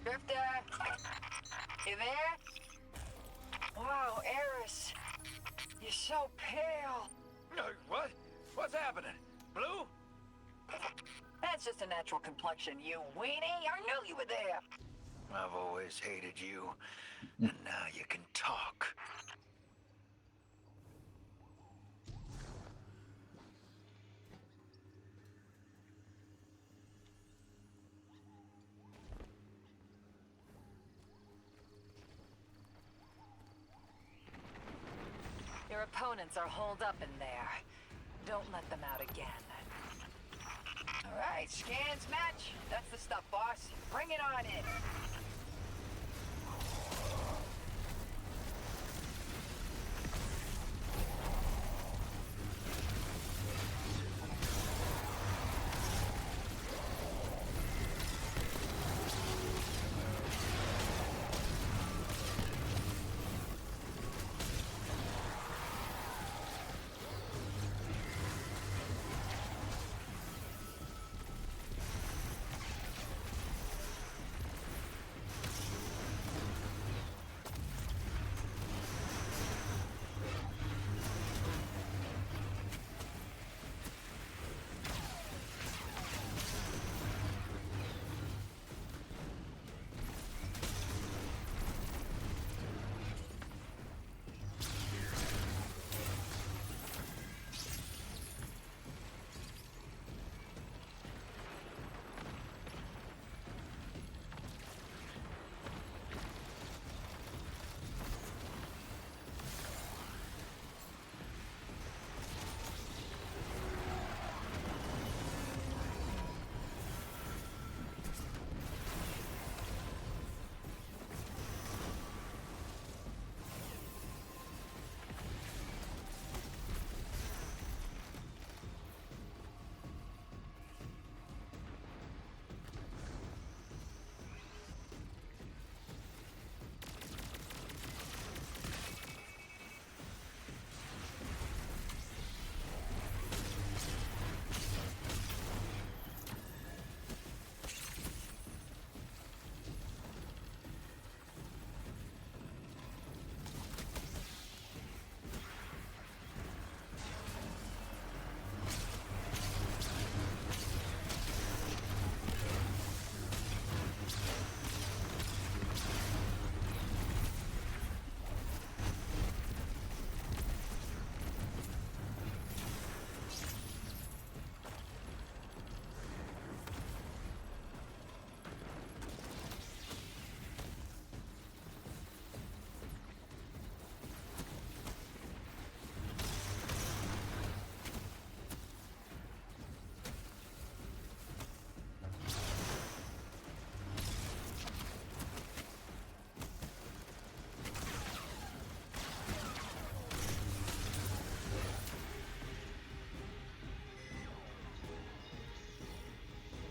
Drifter! You there? Wow, Eris. You're so pale. What? What's happening? Blue? That's just a natural complexion, you weenie. I knew you were there. I've always hated you, and now you can talk. Your opponents are holed up in there. Don't let them out again. All right, scans match. That's the stuff, boss. Bring it on in.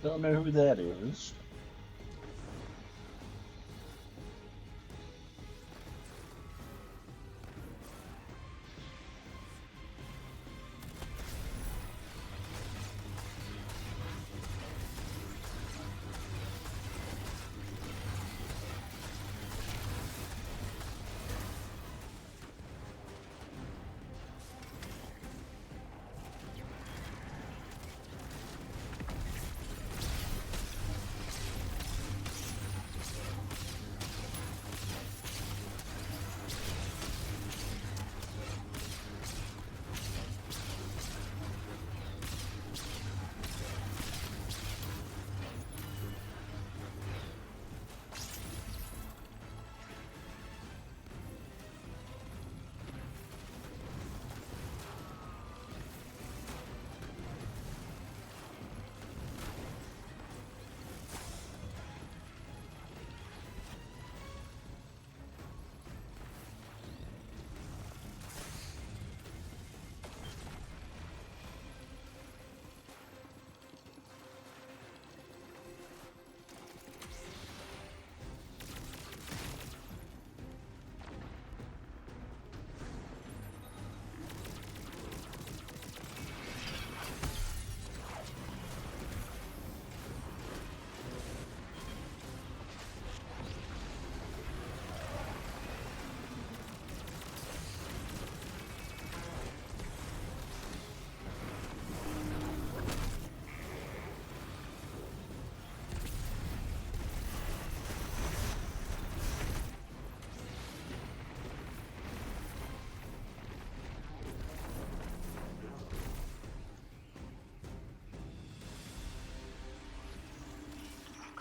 Don't know who that is.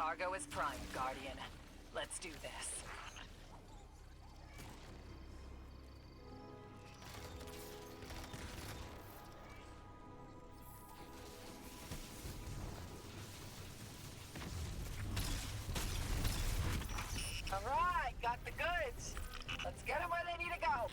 Cargo is prime, Guardian. Let's do this. All right, got the goods. Let's get them where they need to go.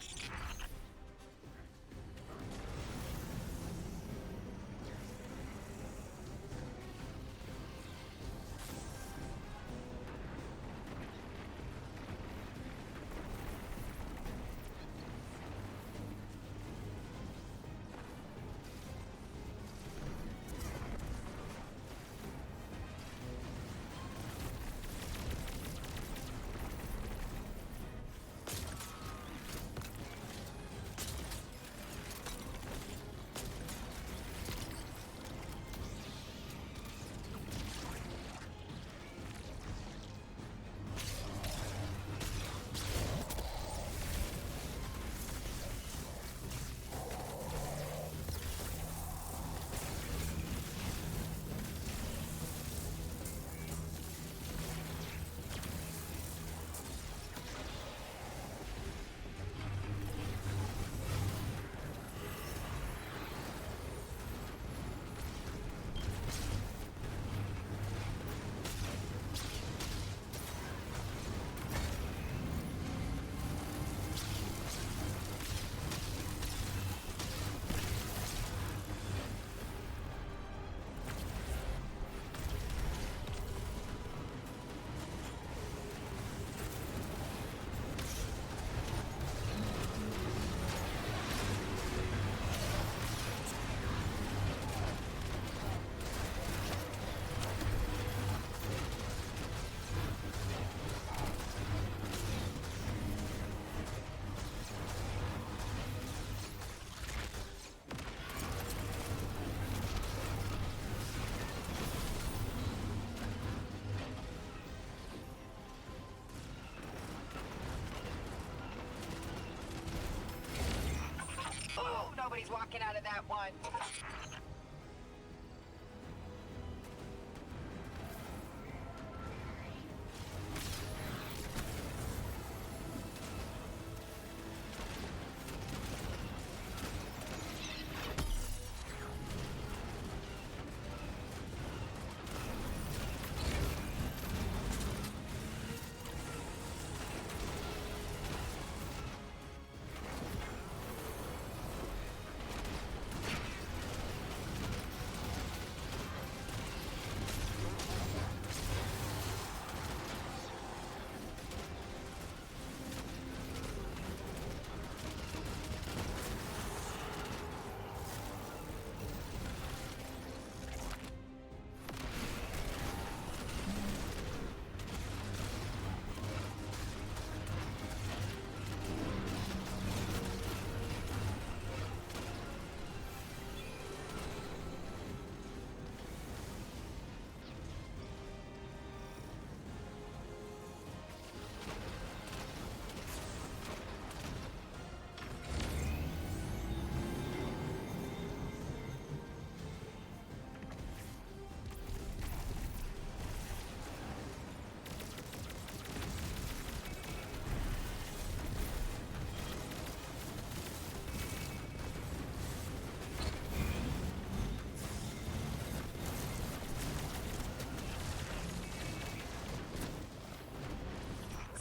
Oh, nobody's walking out of that one.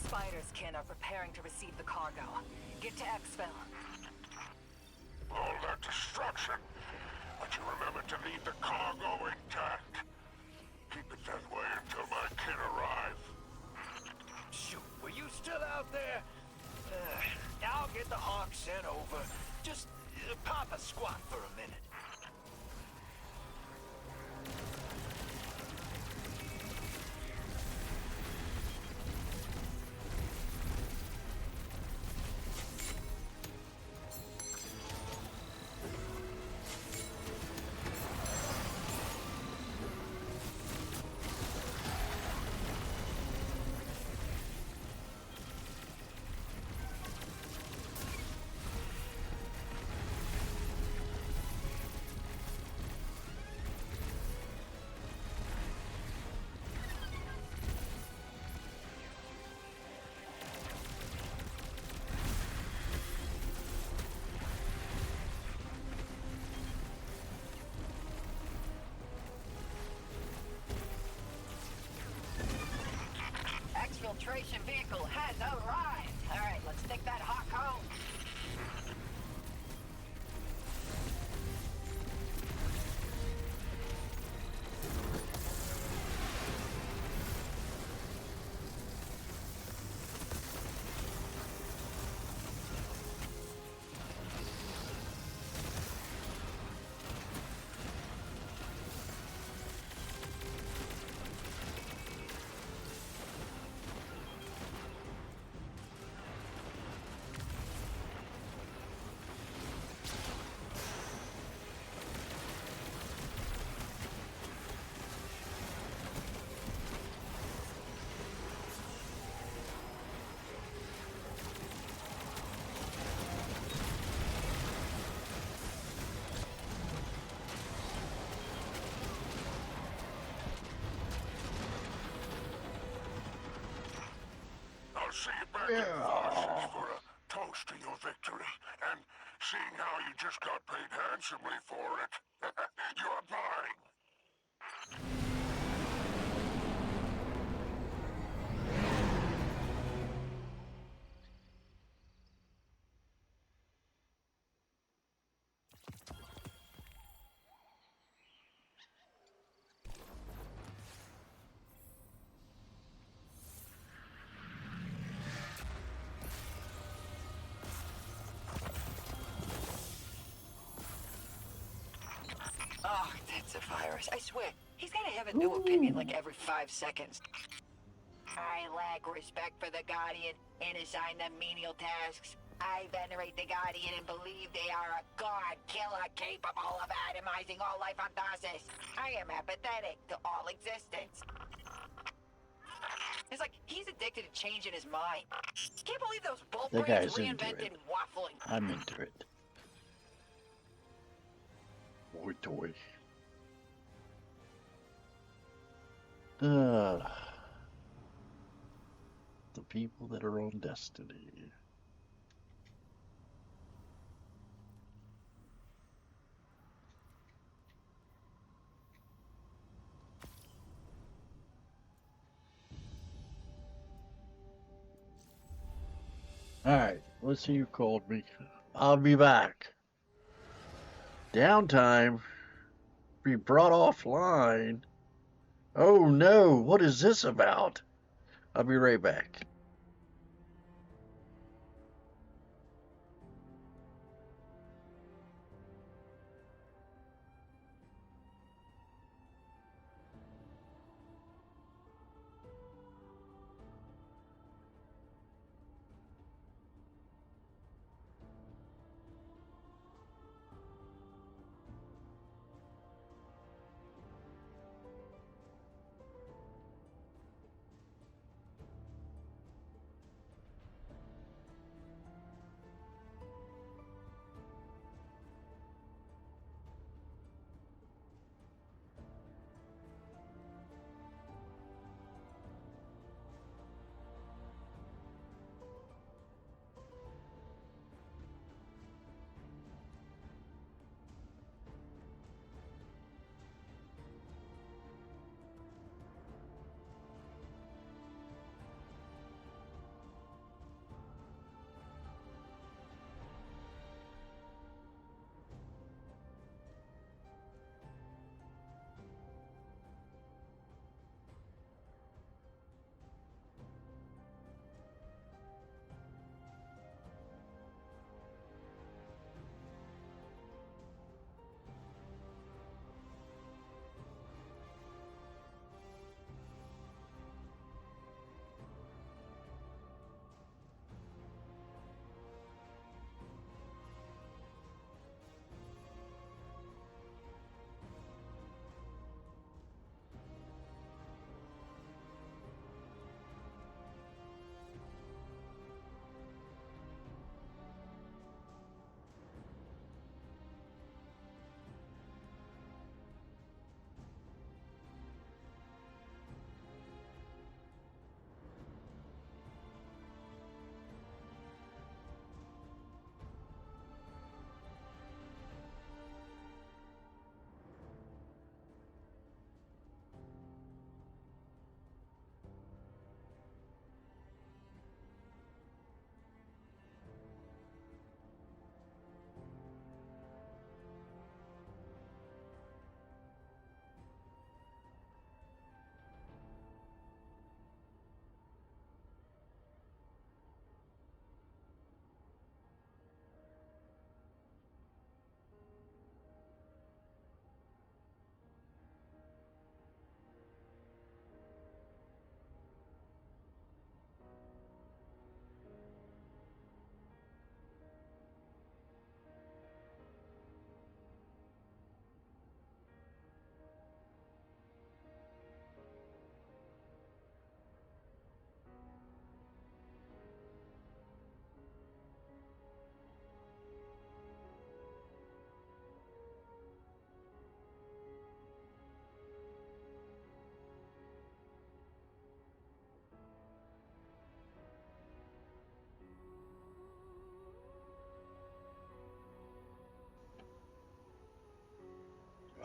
Spider's kin are preparing to receive the cargo. Get to exfil. All that destruction, but you remember to leave the cargo intact. Keep it that way until my kin arrive. Shoot, were you still out there? I'll get the Hawk sent over. Just pop a squat for a minute. Infiltration vehicle has arrived. All right, let's stick that hawk home. I'll see you back in Varsity for a toast to your victory, and seeing how you just got paid handsomely for it, you're mine. Oh, that's a virus. I swear, he's gotta have a new opinion like every 5 seconds. I lack respect for the Guardian and assign them menial tasks. I venerate the Guardian and believe they are a god killer capable of atomizing all life on Tharsis. I am apathetic to all existence. It's like he's addicted to changing his mind. Can't believe those bull That brains guy's into reinvented it. waffling. I'm into it. Boy toy. The people that are on Destiny. Alright, let's see who called me. I'll be back. Downtime. Be brought offline. Oh no, what is this about? I'll be right back.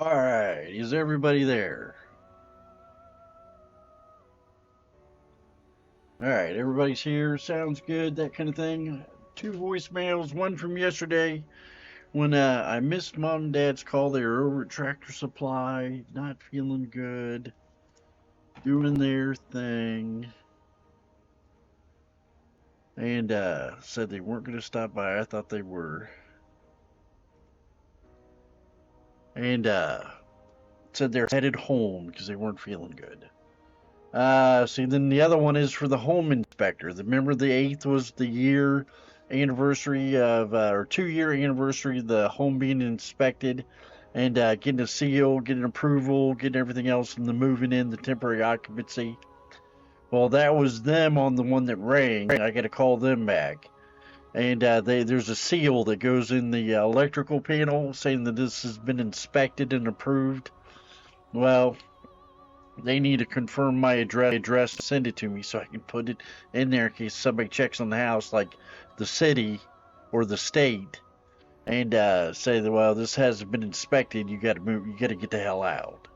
Alright, is everybody there? Alright, everybody's here. Sounds good, that kind of thing. 2 voicemails, one from yesterday when I missed Mom and Dad's call. They were over at Tractor Supply, not feeling good, doing their thing. And said they weren't going to stop by. I thought they were. And said they're headed home because they weren't feeling good. See, then the other one is for the home inspector. Remember the 8th was the year anniversary of, or 2-year anniversary of the home being inspected and getting a seal, getting approval, getting everything else, and the moving in, the temporary occupancy. Well, that was them on the one that rang. I got to call them back. And there's a seal that goes in the electrical panel saying that this has been inspected and approved. Well, they need to confirm my address to send it to me so I can put it in there in case somebody checks on the house, like the city or the state, and say that, well, this hasn't been inspected. You got to move. You got to get the hell out.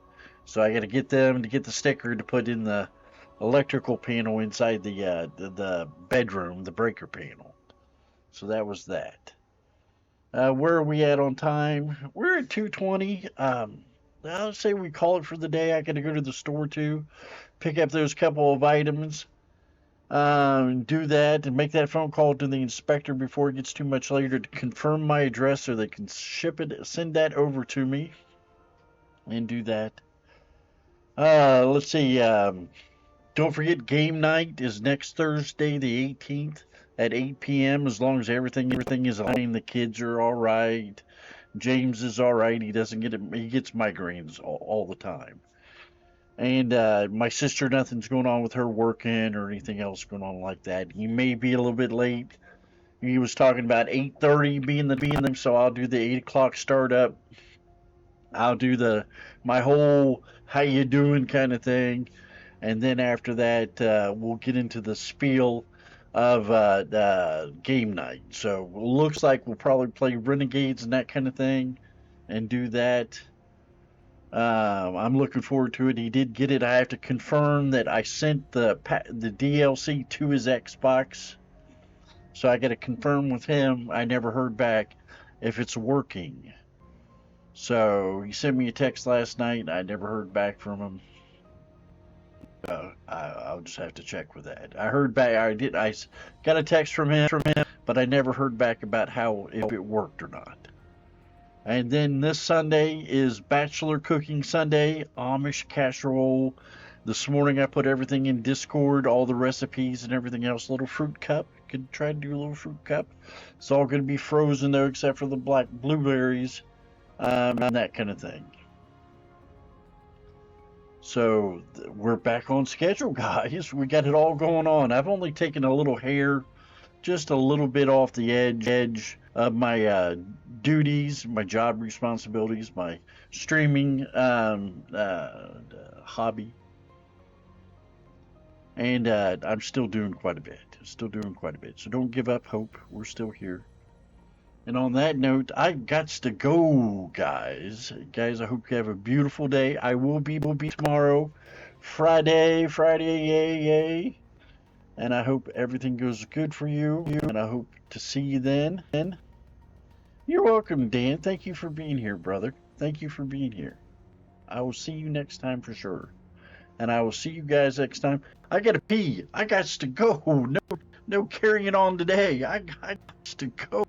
So I got to get them to get the sticker to put in the electrical panel inside the bedroom, the breaker panel. So that was that. Where are we at on time? We're at 2:20. I'll say we call it for the day. I got to go to the store too, pick up those couple of items, do that, and make that phone call to the inspector before it gets too much later to confirm my address so they can send that over to me, and do that. Let's see. Don't forget, game night is next Thursday, the 18th, at 8 p.m. As long as everything is aligned, the kids are all right. James is all right. He doesn't get it. He gets migraines all the time. And my sister, nothing's going on with her working or anything else going on like that. He may be a little bit late. He was talking about 8:30 being the time, so I'll do the 8 o'clock startup. I'll do my whole how you doing kind of thing. And then after that, we'll get into the spiel of game night. So it looks like we'll probably play Renegades and that kind of thing and do that. I'm looking forward to it. He did get it. I have to confirm that I sent the DLC to his Xbox. So I got to confirm with him. I never heard back if it's working. So he sent me a text last night. I never heard back from him. I'll just have to check with that. I heard back. I got a text from him, but I never heard back about if it worked or not. And then this Sunday is Bachelor Cooking Sunday, Amish casserole. This morning I put everything in Discord, all the recipes and everything else. Little fruit cup. Could try to do a little fruit cup. It's all going to be frozen though, except for the black blueberries and that kind of thing. So we're back on schedule, guys. We got it all going on. I've only taken a little hair, just a little bit off the edge of my duties, my job responsibilities, my streaming hobby. And I'm still doing quite a bit. So don't give up hope. We're still here. And on that note, I got to go, guys. Guys, I hope you have a beautiful day. I will be tomorrow, Friday, yay. And I hope everything goes good for you. And I hope to see you then. You're welcome, Dan. Thank you for being here, brother. Thank you for being here. I will see you next time for sure. And I will see you guys next time. I gotta pee. I got to go. No carrying on today. I got to go.